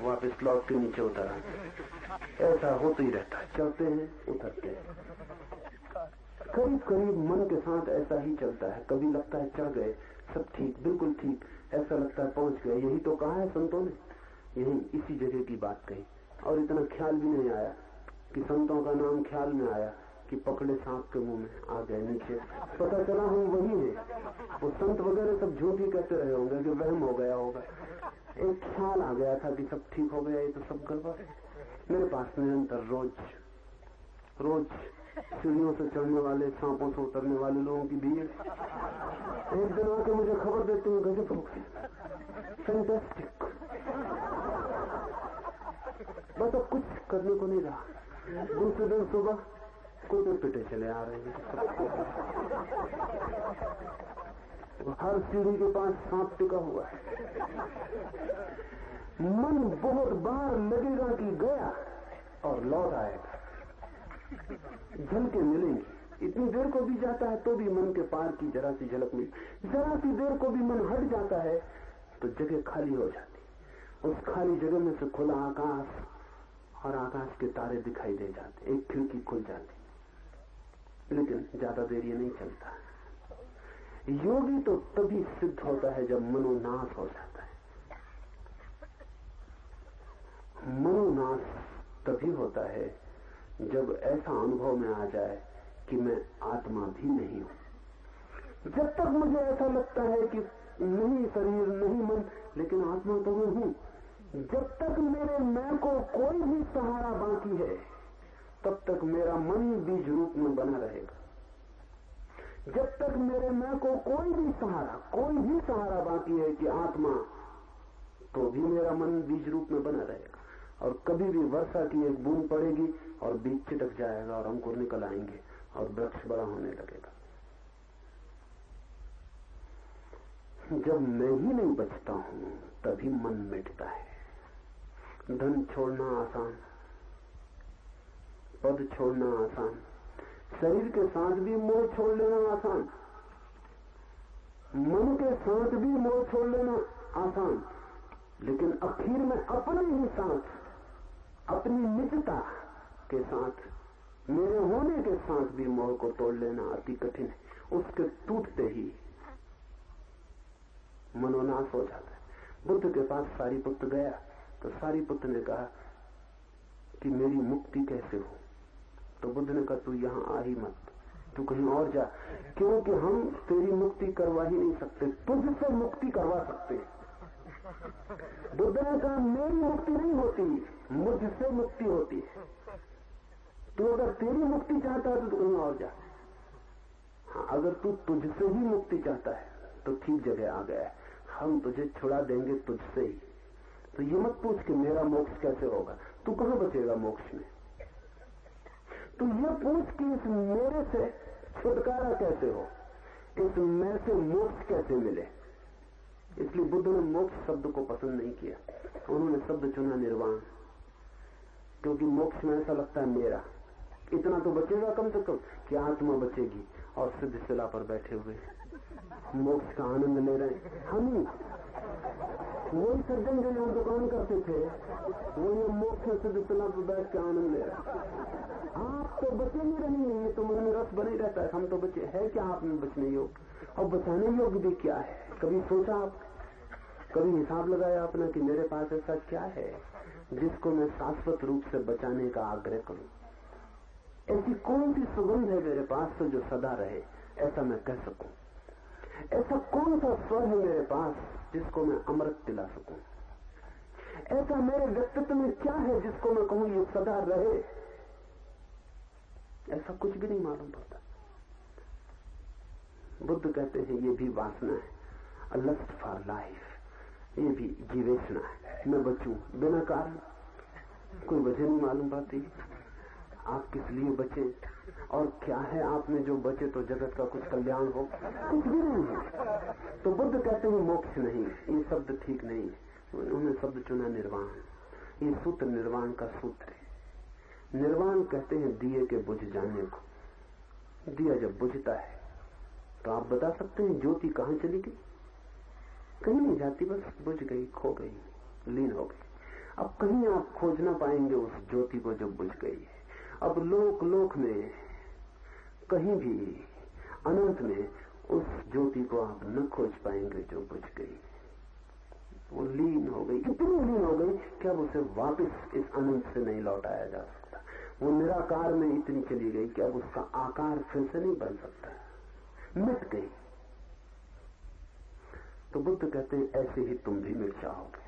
वापस लौट के नीचे उतर आते। ऐसा होता ही रहता है, चलते हैं उतरते हैं। करीब करीब मन के साथ ऐसा ही चलता है। कभी लगता है चढ़ गए, सब ठीक, बिल्कुल ठीक, ऐसा लगता है पहुंच गए। यही तो कहा है संतों ने, यही इसी जगह की बात कही। और इतना ख्याल भी नहीं आया कि संतों का नाम ख्याल में आया कि पकड़े सांप के मुंह में आ गए नीचे, पता चला हम वही है। वो संत वगैरह सब झूठ ही कहते रहे होंगे कि वहम हो गया होगा। एक ख्याल आ गया था कि सब ठीक हो गया, ये तो सब गड़बड़ है। मेरे पास निरंतर रोज सीढ़ियों से चढ़ने वाले, सांपों से उतरने वाले लोगों की भीड़। एक दिन आके मुझे खबर देते हैं, गजब हो गई, फैंटास्टिक। बस अब कुछ करने को नहीं रहा। दूसरे दिन सुबह कूटे पिटे चले आ रहे हैं, हर सीढ़ी के पास सांप टिका हुआ है। मन बहुत बार लगेगा कि गया और लौट आएगा, झलके मिलेंगी। इतनी देर को भी जाता है तो भी मन के पार की जरा सी झलक मिली। जरा सी देर को भी मन हट जाता है तो जगह खाली हो जाती, उस खाली जगह में से खुला आकाश और आकाश के तारे दिखाई दे जाते, एक खिड़की खुल जाती। लेकिन ज्यादा देर ये नहीं चलता। योगी तो तभी सिद्ध होता है जब मनोनाश हो जाता है। मनोनाश तभी होता है जब ऐसा अनुभव में आ जाए कि मैं आत्मा भी नहीं हूं। जब तक मुझे ऐसा लगता है कि नहीं शरीर नहीं मन, लेकिन आत्मा तो मैं हूं, जब तक मेरे मैं को कोई भी सहारा बाकी है तब तक मेरा मन बीज रूप में बना रहेगा। जब तक मेरे मैं को कोई भी सहारा बाकी है कि आत्मा, तो भी मेरा मन बीज रूप में बना रहेगा। और कभी भी वर्षा की एक बूंद पड़ेगी और बीज चिटक जाएगा और अंकुर निकल आएंगे और वृक्ष बड़ा होने लगेगा। जब मैं ही नहीं बचता हूं तभी मन मिटता है। धन छोड़ना आसान, पद छोड़ना आसान, शरीर के साथ भी मोह छोड़ लेना आसान, मन के साथ भी मोह छोड़ लेना आसान, लेकिन आखिर में अपने ही साथ, अपनी निजता के साथ, मेरे होने के साथ भी मोह को तोड़ लेना अति कठिन है। उसके टूटते ही मनोनाश हो जाता है। बुद्ध के पास सारीपुत्र गया तो सारीपुत्र ने कहा कि मेरी मुक्ति कैसे हो? तो बुद्ध ने कहा तू यहां आ ही मत, तू कहीं और जा, क्योंकि हम तेरी मुक्ति करवा ही नहीं सकते, तुझसे मुक्ति करवा सकते हैं। बुद्ध ने कहा मेरी मुक्ति नहीं होती, मुझसे मुक्ति होती है। तू अगर तेरी मुक्ति चाहता है तो तू कहीं और जा। हाँ, अगर तू तुझसे ही मुक्ति चाहता है तो ठीक जगह आ गया है, हम तुझे छुड़ा देंगे तुझसे ही। तो ये मत पूछ कि मेरा मोक्ष कैसे होगा, तू कहां बचेगा मोक्ष में। तू ये पूछ कि इस मेरे से छुटकारा कैसे हो, इस मैं से मोक्ष कैसे मिले। इसलिए बुद्ध ने मोक्ष शब्द को पसंद नहीं किया, उन्होंने शब्द चुना निर्वाण, क्योंकि मोक्ष में ऐसा लगता है मेरा, इतना तो बचेगा कम से कम कि आत्मा बचेगी। और सिद्ध शिला पर बैठे हुए मोक्ष का आनंद ले रहे हैं हम ही। वही सज्जन जो यहाँ दुकान करते थे वो ये मोक्ष सिद्ध शिला पर बैठ के आनंद ले रहे। आप तो बचे नहीं रहेंगे, ये तो मन में रस बने रहता है, हम तो बचे है क्या आप में बचने योग्य, और बचाने योग्य भी क्या है। कभी सोचा आप, कभी हिसाब लगाया अपना कि मेरे पास ऐसा क्या है जिसको मैं शाश्वत रूप से बचाने का आग्रह करूं। ऐसी कौन सी सुगंध है मेरे पास तो जो सदा रहे, ऐसा मैं कह सकूं। ऐसा कौन सा स्वर है मेरे पास जिसको मैं अमृत दिला सकूं। ऐसा मेरे व्यक्तित्व में क्या है जिसको मैं कहूं ये सदा रहे। ऐसा कुछ भी नहीं मालूम पड़ता। बुद्ध कहते हैं ये भी वासना है, अ लस्ट फॉर लाइफ, ये भी जीवेशना है। मैं बचूं बिना कारण, कोई वजह नहीं मालूम पड़ती। आप किस लिए बचे और क्या है आप में जो बचे तो जगत का कुछ कल्याण हो, कुछ भी नहीं है। तो बुद्ध कहते हैं मोक्ष नहीं, ये शब्द ठीक नहीं है। उन्होंने शब्द चुना निर्वाण। ये सूत्र निर्वाण का सूत्र है। निर्वाण कहते हैं दिए के बुझ जाने को। दिया जब बुझता है तो आप बता सकते हैं ज्योति कहां चली गई? कहीं नहीं जाती, बस बुझ गई, खो गई, लीन हो गई। अब कहीं आप खोज ना पाएंगे उस ज्योति को जो बुझ गई है। अब लोक लोक में कहीं भी अनंत में उस ज्योति को आप न खोज पाएंगे जो बुझ गई। वो लीन हो गई, इतनी लीन हो गई कि अब उसे वापस इस अनंत से नहीं लौटाया जा सकता। वो निराकार में इतनी चली गई कि अब उसका आकार फिर से नहीं बन सकता, मिट गई। तो बुद्ध कहते हैं ऐसे ही तुम भी मिट जाओगे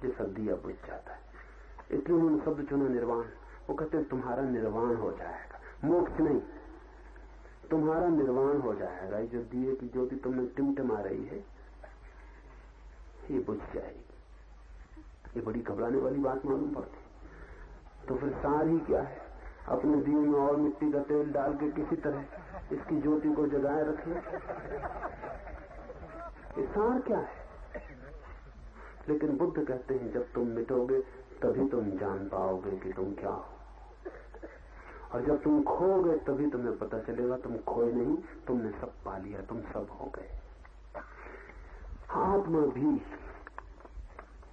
जैसा दिया बुझ जाता है। इसलिए उन्होंने शब्द चुना निर्वाण। वो कहते हैं तुम्हारा निर्वाण हो जाएगा, मोक्ष नहीं, तुम्हारा निर्वाण हो जाएगा। जो दिए की ज्योति तुमने टिमटिमा रही है ये बुझ जाएगी। ये बड़ी घबराने वाली बात मालूम पड़ती। तो फिर सार ही क्या है? अपने दिए में और मिट्टी का तेल डाल के किसी तरह इसकी ज्योति को जगाए रखें। ये सार क्या है? लेकिन बुद्ध कहते हैं जब तुम मिटोगे तभी तुम जान पाओगे कि तुम क्या हो, और जब तुम खोगे तभी तुम्हें पता चलेगा तुम खोए नहीं, तुमने सब पा लिया, तुम सब हो गए। आत्मा भी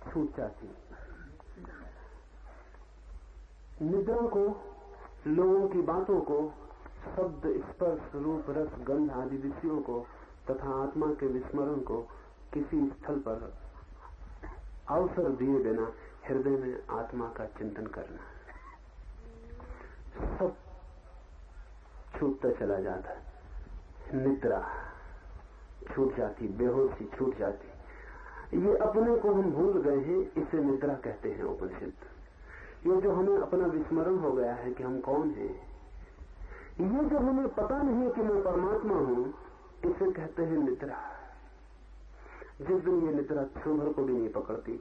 छूट जाती निद्रा को, लोगों की बातों को, शब्द, स्पर्श, रूप, रस, गंध आदि विषयों को तथा आत्मा के विस्मरण को किसी स्थल पर अवसर दिए बिना हृदय में आत्मा का चिंतन करना, सब छूटता चला जाता है। निद्रा छूट जाती, बेहोशी छूट जाती। ये अपने को हम भूल गए हैं, इसे निद्रा कहते हैं उपनिषद। ये जो हमें अपना विस्मरण हो गया है कि हम कौन हैं, ये जो हमें पता नहीं कि मैं परमात्मा हूं, इसे कहते हैं निद्रा। जिस दिन ये निद्रा क्षण भर को भी नहीं पकड़ती,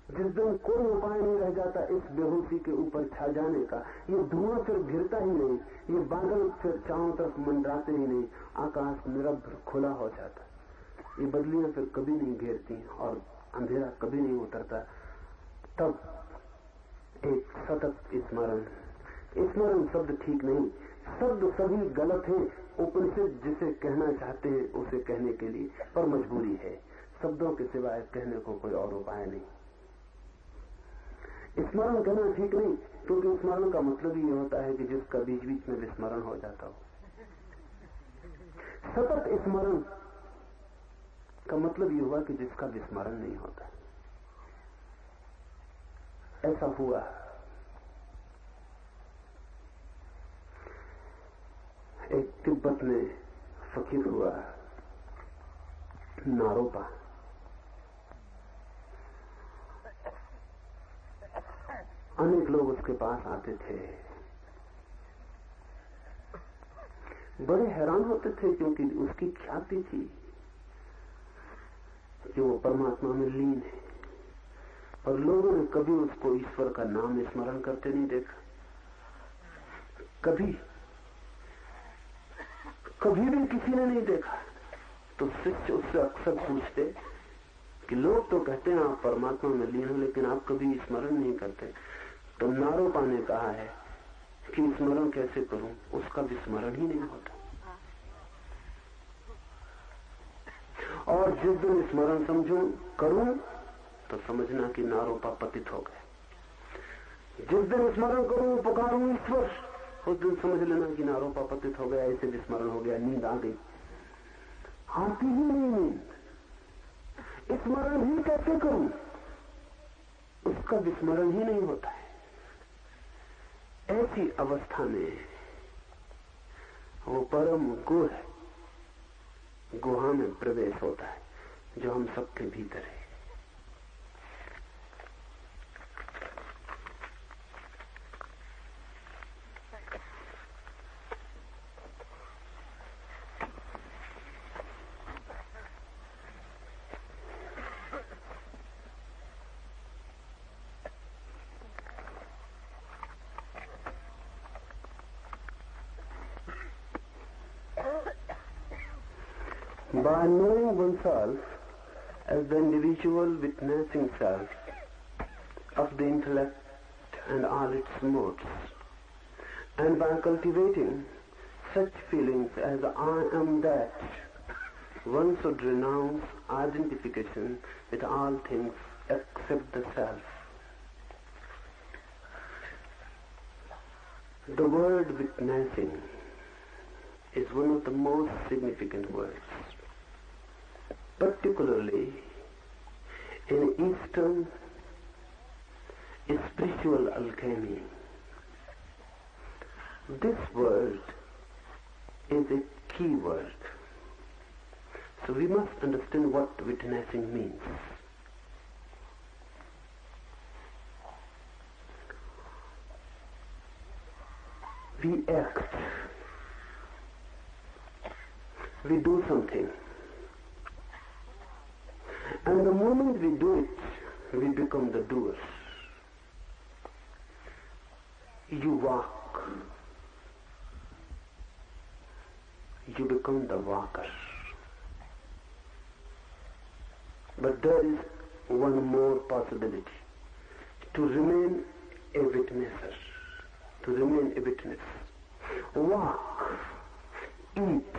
जिस दिन कोई उपाय नहीं रह जाता इस बेहोशी के ऊपर छा जाने का, ये धुआं फिर घिरता ही नहीं, ये बादल फिर चारों तरफ मंडराते ही नहीं, आकाश निरभ्र खुला हो जाता, ये बदलियां फिर कभी नहीं घेरती और अंधेरा कभी नहीं उतरता, तब एक सतत स्मरण। स्मरण शब्द ठीक नहीं, शब्द सभी गलत है। उपनिषद जिसे कहना चाहते हैं उसे कहने के लिए, पर मजबूरी है, शब्दों के सिवाय कहने को कोई और उपाय नहीं। स्मरण कहना ठीक नहीं, क्योंकि स्मरण का मतलब ये होता है कि जिसका बीच बीच में विस्मरण हो जाता हो। सतत स्मरण का मतलब ये हुआ कि जिसका विस्मरण नहीं होता। ऐसा हुआ एक तिब्बत में फकीर हुआ नारोपा। अनेक लोग उसके पास आते थे, बड़े हैरान होते थे क्योंकि उसकी ख्याति थी कि वो परमात्मा में लीन है, और लोगों ने कभी उसको ईश्वर का नाम स्मरण करते नहीं देखा। कभी भी किसी ने नहीं देखा। तो शिष्य उससे अक्सर पूछते कि लोग तो कहते हैं आप परमात्मा में लीन हो, लेकिन आप कभी स्मरण नहीं करते। तो नारोपा ने कहा है कि स्मरण कैसे करूं, उसका विस्मरण ही नहीं होता। और जिस दिन स्मरण समझूं करूं तो समझना कि नारोपा पतित हो गए। जिस दिन स्मरण करूं पुकारूं ईश्वर, उस दिन समझ लेना कि नारोपा पतित हो गया, ऐसे विस्मरण हो गया, नींद आ गई। आती ही नहीं नींद, स्मरण ही कैसे करूं, उसका विस्मरण ही नहीं होता है। ऐसी अवस्था में वो परम गुह गुहा में प्रवेश होता है जो हम सबके भीतर है। By knowing oneself as the individual witnessing self of the intellect and all its modes, and by cultivating such feelings as I am that, one should renounce identification with all things except the self. The word witnessing is one of the most significant words, particularly in Eastern spiritual alchemy. This word is a key word, so we must understand what witnessing means. We act, we do something, and the moment we do it, we become the doers. You walk, you become the walker. But there is one more possibility: to remain a witnesser, to remain a witness. Walk, eat,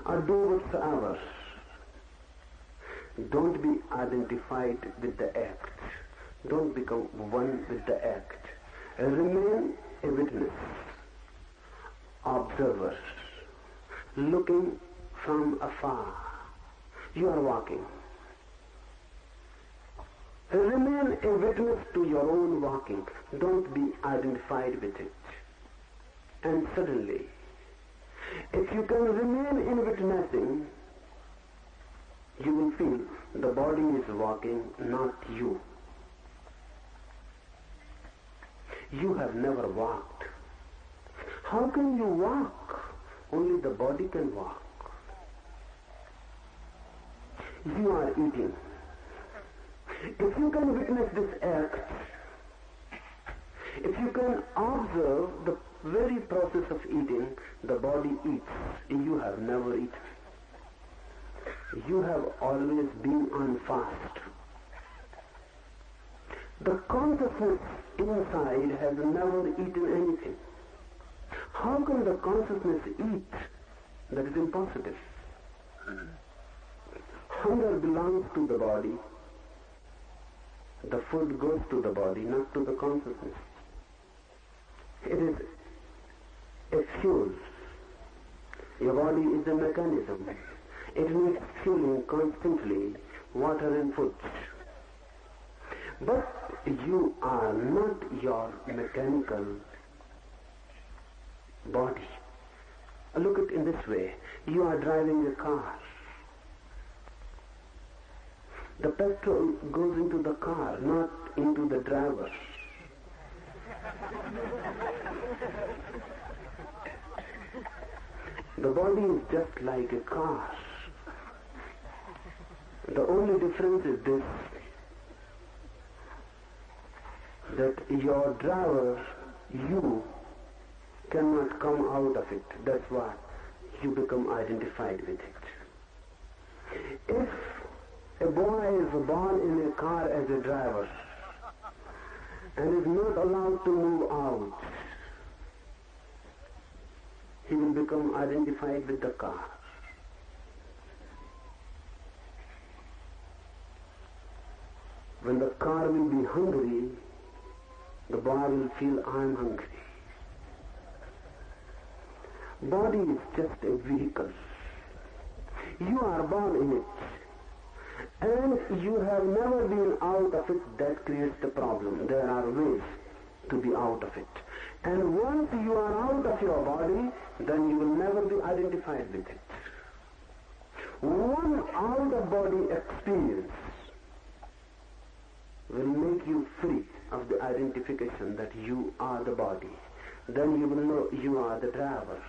or do whatsoever. Don't be identified with the act. Don't become one with the act. Remain a witness, observer, looking from afar. You are walking. Remain a witness to your own walking. Don't be identified with it. And suddenly, if you can remain in witnessing, you will feel the body is walking, not you. You have never walked. How can you walk? Only the body can walk. You are eating. If you can witness this act, if you can observe the very process of eating, the body eats. You have never eaten. You have always been on fast. The consciousness inside has never eaten anything. How can the consciousness eat? That is impossible. Hunger belongs to the body. The food goes to the body, not to the consciousness. It is a fuel. Your body is a mechanism. It needs fueling constantly, water and food. But you are not your mechanical body. Look at it in this way. You are driving a car. The petrol goes into the car, not into the driver. The body is just like a car. The only difference is this, that your driver, you, cannot come out of it. That's why you become identified with it. If a boy is born in a car as a driver and is not allowed to move out, he will become identified with the car. When the car will be hungry, the boy will feel, I am hungry. Body is just a vehicle. You are born in it. And you have never been out of it. That creates the problem. There are ways to be out of it. And once you are out of your body, then you will never be identified with it. One out-of-body experience will make you free of the identification that you are the body. Then you will know you are the driver.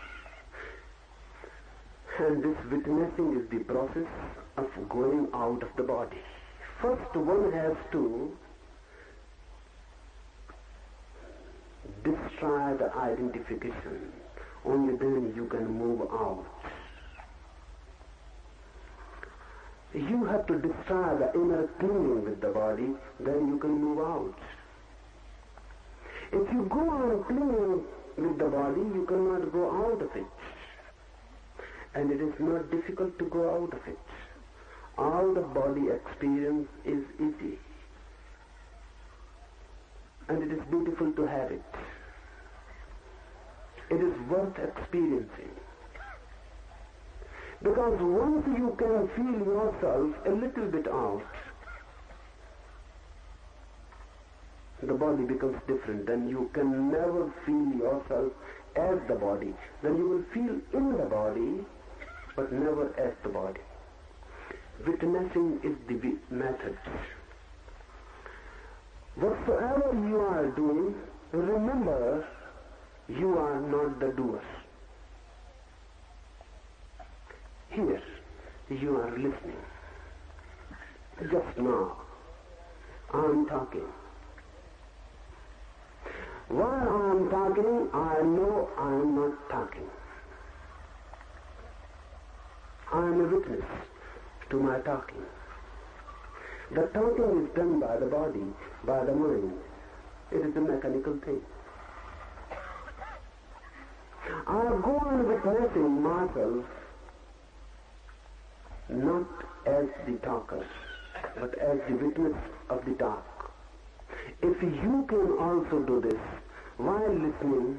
And this witnessing is the process of going out of the body. First, one has to destroy the identification. Only then you can move out. You have to destroy the inner clinging with the body, then you can move out. If you go on clinging with the body, you cannot go out of it. And it is not difficult to go out of it. Out-of-body experience is easy. And it is beautiful to have it. It is worth experiencing. Because once you can feel yourself a little bit out, the body becomes different. Then you can never feel yourself as the body. Then you will feel in the body, but never as the body. Witnessing is the method. Whatsoever you are doing, remember, you are not the doer. Here, you are listening. Just now, I am talking. While I am talking, I know I am not talking. I am a witness to my talking. The talking is done by the body, by the mind. It is a mechanical thing. I go on witnessing myself not as the talker, but as the witness of the talk. If you can also do this, While listening,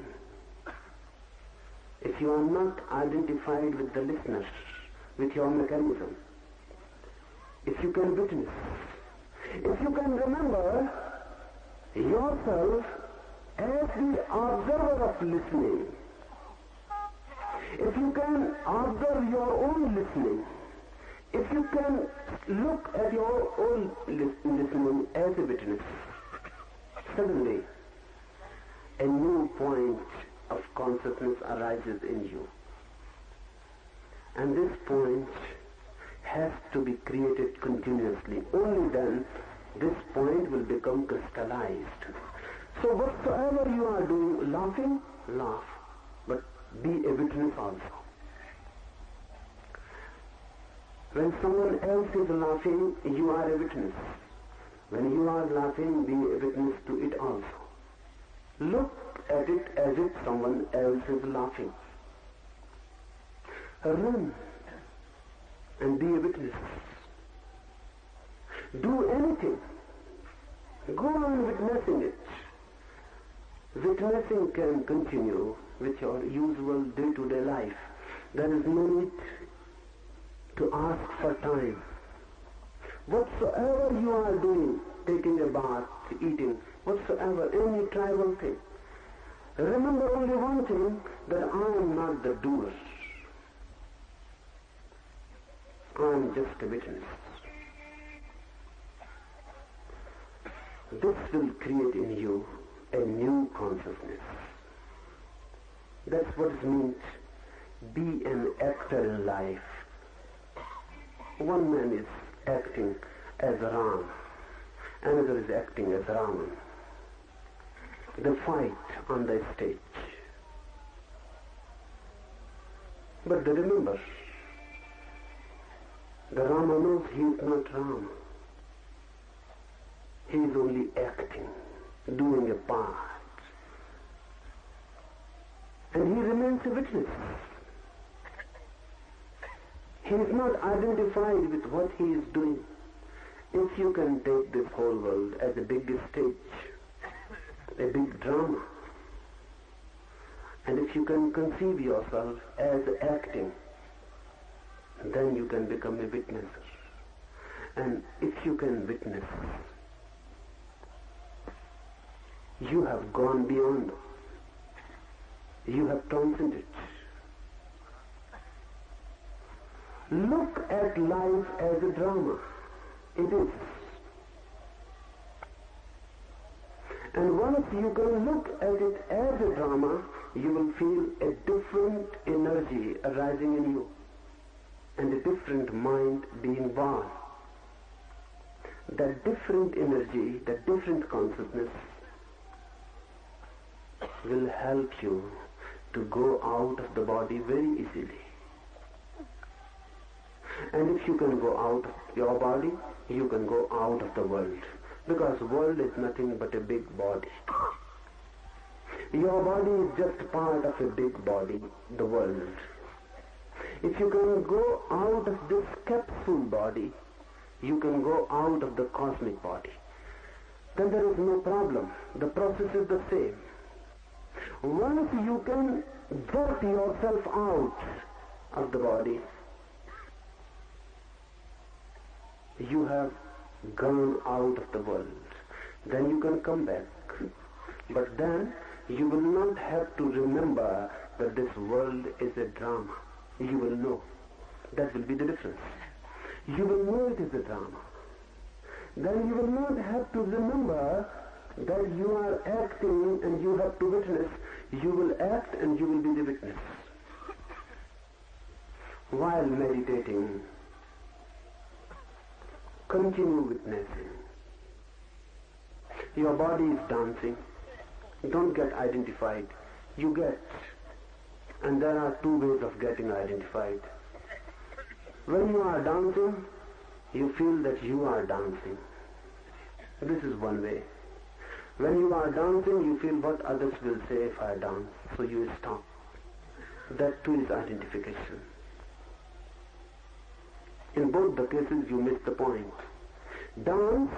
if you are not identified with the listener, with your mechanism, if you can witness, if you can remember yourself as the observer of listening, if you can observe your own listening, if you can look at your own listening as a witness, suddenly a new point of consciousness arises in you. And this point has to be created continuously. Only then this point will become crystallized. So whatsoever you are doing, laughing, laugh, but be a witness also. When someone else is laughing, you are a witness. When you are laughing, be a witness to it also. Look at it as if someone else is laughing. Run and be a witness. Do anything. Go on witnessing it. Witnessing can continue with your usual day-to-day life. There is no need to ask for time. Whatsoever you are doing, taking a bath, eating, whatsoever, any tribal thing, remember only one thing, that I am not the doer. I am just a witness. This will create in you a new consciousness. That's what it means. Be an actor in life. One man is acting as Ram, another is acting as Raman. They fight on the stage. But they remember, the Rama knows he is not Ram. He is only acting, doing a part. And he remains a witness. He is not identified with what he is doing. If you can take this whole world as a big stage, a big drama, and if you can conceive yourself as acting, then you can become a witnesser. And if you can witness, you have gone beyond. You have transcended. Look at life as a drama. It is. And once you can look at it as a drama, you will feel a different energy arising in you and a different mind being born. That different energy, that different consciousness will help you to go out of the body very easily. And if you can go out of your body, you can go out of the world. Because the world is nothing but a big body. Your body is just part of a big body, the world. If you can go out of this capsule body, you can go out of the cosmic body. Then there is no problem. The process is the same. Once you can jerk yourself out of the body, you have gone out of the world. Then you can come back. But then you will not have to remember that this world is a drama. You will know. That will be the difference. You will know it is a drama. Then you will not have to remember that you are acting and you have to witness. You will act and you will be the witness. While meditating, continue witnessing. Your body is dancing. Don't get identified. You get. And there are two ways of getting identified. When you are dancing, you feel that you are dancing. This is one way. When you are dancing, you feel what others will say if I dance. So you stop. That too is identification. In both the cases, you miss the point. Dance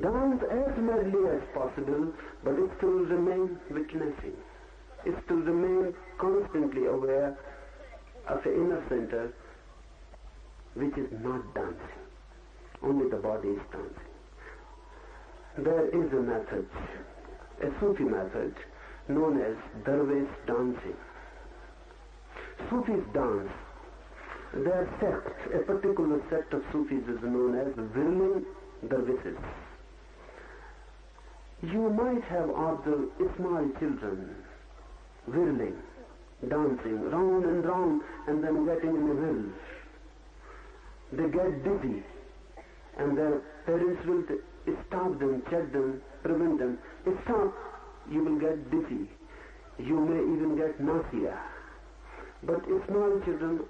Dance as madly as possible, but still remain witnessing. Still remain constantly aware of the inner center, which is not dancing. Only the body is dancing. There is a method, a Sufi method, known as Darwish dancing. Sufis dance. Their sect, a particular sect of Sufis is known as whirling Darwishes. You might have observed small children whirling, dancing round and round and then getting in a whirl. They get dizzy and their parents will stop them, check them, prevent them. Stop, you will get dizzy. You may even get nausea. But small children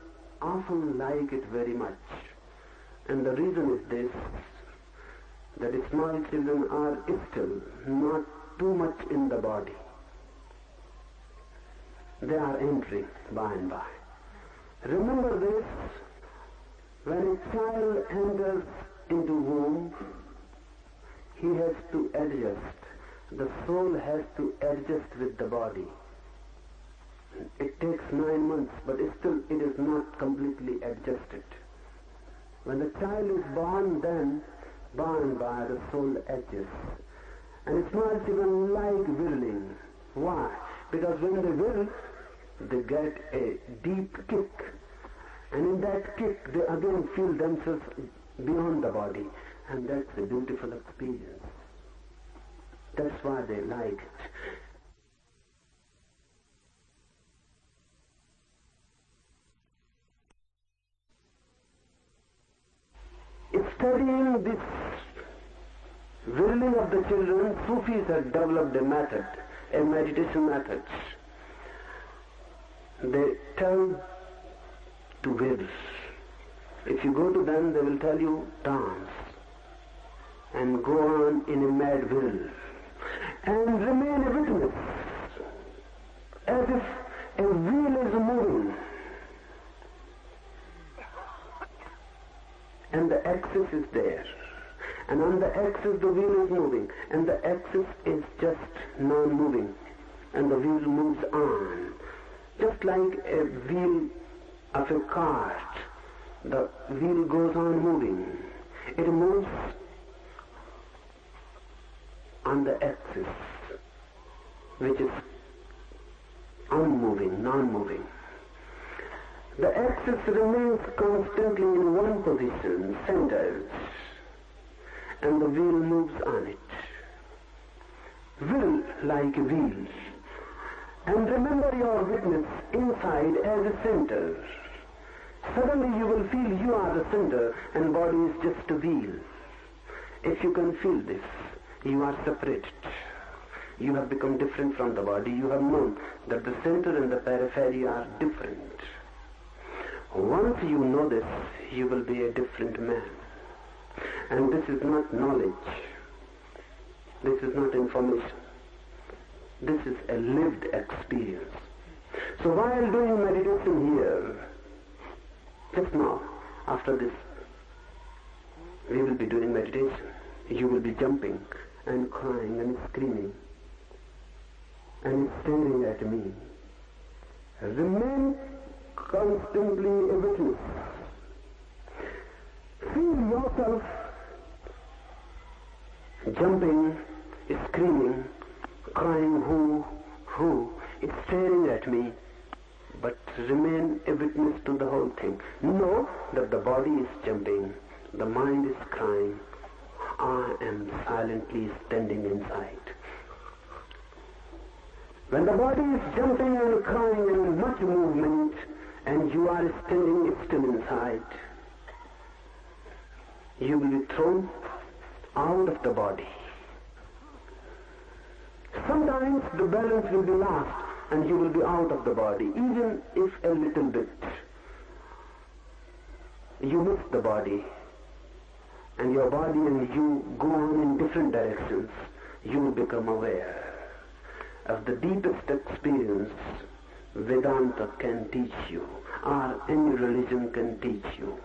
often like it very much. And the reason is this, that small children are still not too much in the body. They are entering by and by. Remember this, when a child enters into womb, he has to adjust. The soul has to adjust with the body. It takes 9 months, but still it is not completely adjusted. When the child is born, then by and by the soul adjusts. And small children like whirling. Why? Because when they whirl, they get a deep kick. And in that kick, they again feel themselves beyond the body. And that's a beautiful experience. That's why they like it. Studying this whirling of the children, Sufis have developed a method, a meditation method. They tell to whirl. If you go to them, they will tell you dance and go on in a mad whirl and remain a witness as if a wheel is moving. And the axis is there. And on the axis the wheel is moving. And the axis is just non-moving. And the wheel moves on. Just like a wheel of a cart. The wheel goes on moving. It moves on the axis, which is unmoving, non-moving. The axis remains constantly in one position, centered, and the wheel moves on it. Will like wheels. And remember your witness inside as a center. Suddenly you will feel you are the center and body is just a wheel. If you can feel this, you are separated. You have become different from the body. You have known that the center and the periphery are different. Once you know this, you will be a different man. And this is not knowledge. This is not information. This is a lived experience. So while doing meditation here, just now, after this, we will be doing meditation. You will be jumping and crying and screaming and staring at me. Remain constantly a witness. Feel yourself jumping, screaming, crying, who, it's staring at me, but remain a witness to the whole thing. Know that the body is jumping, the mind is crying, I am silently standing inside. When the body is jumping and crying and much movement, and you are standing still inside, you will be thrown out of the body. Sometimes the balance will be lost and you will be out of the body, even if a little bit. You miss the body, and your body and you go on in different directions. You will become aware of the deepest experience Vedanta can teach you, or any religion can teach you.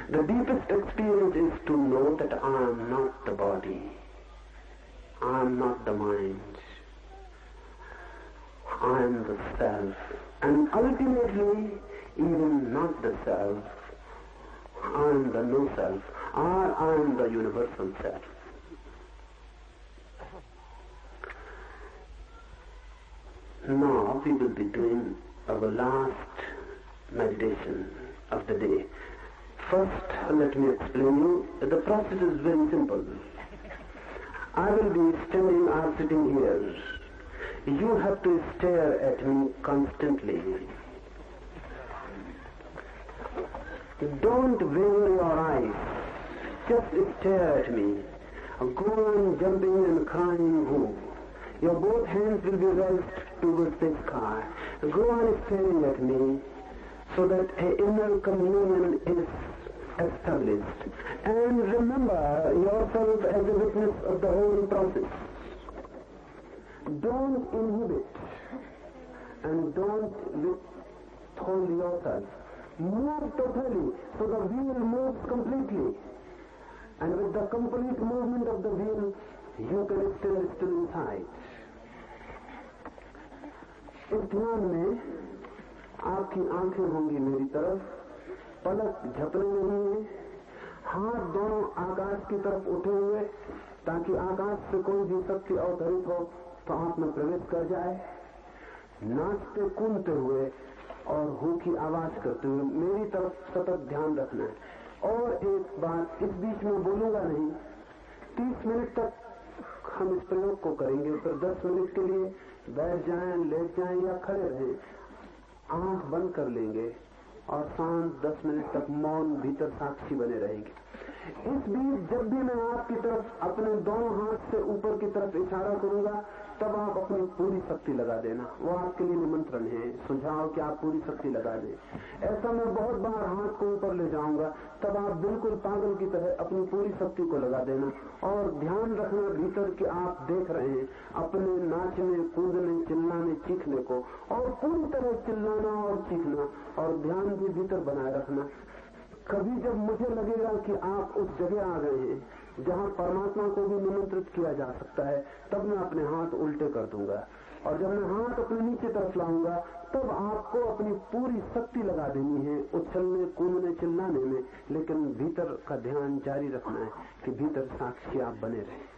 The deepest experience is to know that I am not the body, I am not the mind, I am the self, and ultimately even not the self, I am the no self, I am the universal self. Now we will be doing our last meditation of the day. First, let me explain you. The process is very simple. I will be standing or sitting here. You have to stare at me constantly. Don't veil your eyes. Just stare at me. Go on jumping and crying who. Your both hands will be raised towards the sky. Go on staring at me so that an inner communion is established. And remember yourself as a witness of the whole process. Don't inhibit and don't withhold yourself. Move totally so the wheel moves completely. And with the complete movement of the wheel, you can still inside. इस ध्यान में आपकी आंखें होंगी मेरी तरफ, पलक झपने नहीं है, हाथ दोनों आकाश की तरफ उठे हुए ताकि आकाश से कोई भी शक्ति अवतरित हो तो आप में प्रवेश कर जाए। नाचते कूदते हुए और हू की आवाज करते हुए मेरी तरफ सतत ध्यान रखना है। और एक बात, इस बीच में बोलूंगा नहीं। 30 मिनट तक हम इस प्रयोग को करेंगे, फिर 10 मिनट के लिए बैठ जाएं, लेट जाएं या खड़े रहें, आंख बंद कर लेंगे और शांत 10 मिनट तक मौन भीतर साक्षी बने रहेंगे। इस बीच जब भी मैं आपकी तरफ अपने दोनों हाथ से ऊपर की तरफ इशारा करूंगा तब आप अपनी पूरी शक्ति लगा देना। वो आपके लिए निमंत्रण है, सुझाव कि आप पूरी शक्ति लगा दें। ऐसा मैं बहुत बार हाथ को ऊपर ले जाऊंगा, तब आप बिल्कुल पागल की तरह अपनी पूरी शक्ति को लगा देना और ध्यान रखना भीतर कि आप देख रहे हैं अपने नाचने, कूदने, चिल्लाने, चीखने को, और पूरी तरह चिल्लाना और चीखना और ध्यान भी भीतर बनाए रखना। कभी जब मुझे लगेगा कि आप उस जगह आ गए हैं जहां परमात्मा को भी निमंत्रित किया जा सकता है, तब मैं अपने हाथ उल्टे कर दूंगा और जब मैं हाथ अपने नीचे तरफ लाऊंगा तब आपको अपनी पूरी शक्ति लगा देनी है उछलने, कूदने, चिल्लाने में, लेकिन भीतर का ध्यान जारी रखना है कि भीतर साक्षी आप बने रहें।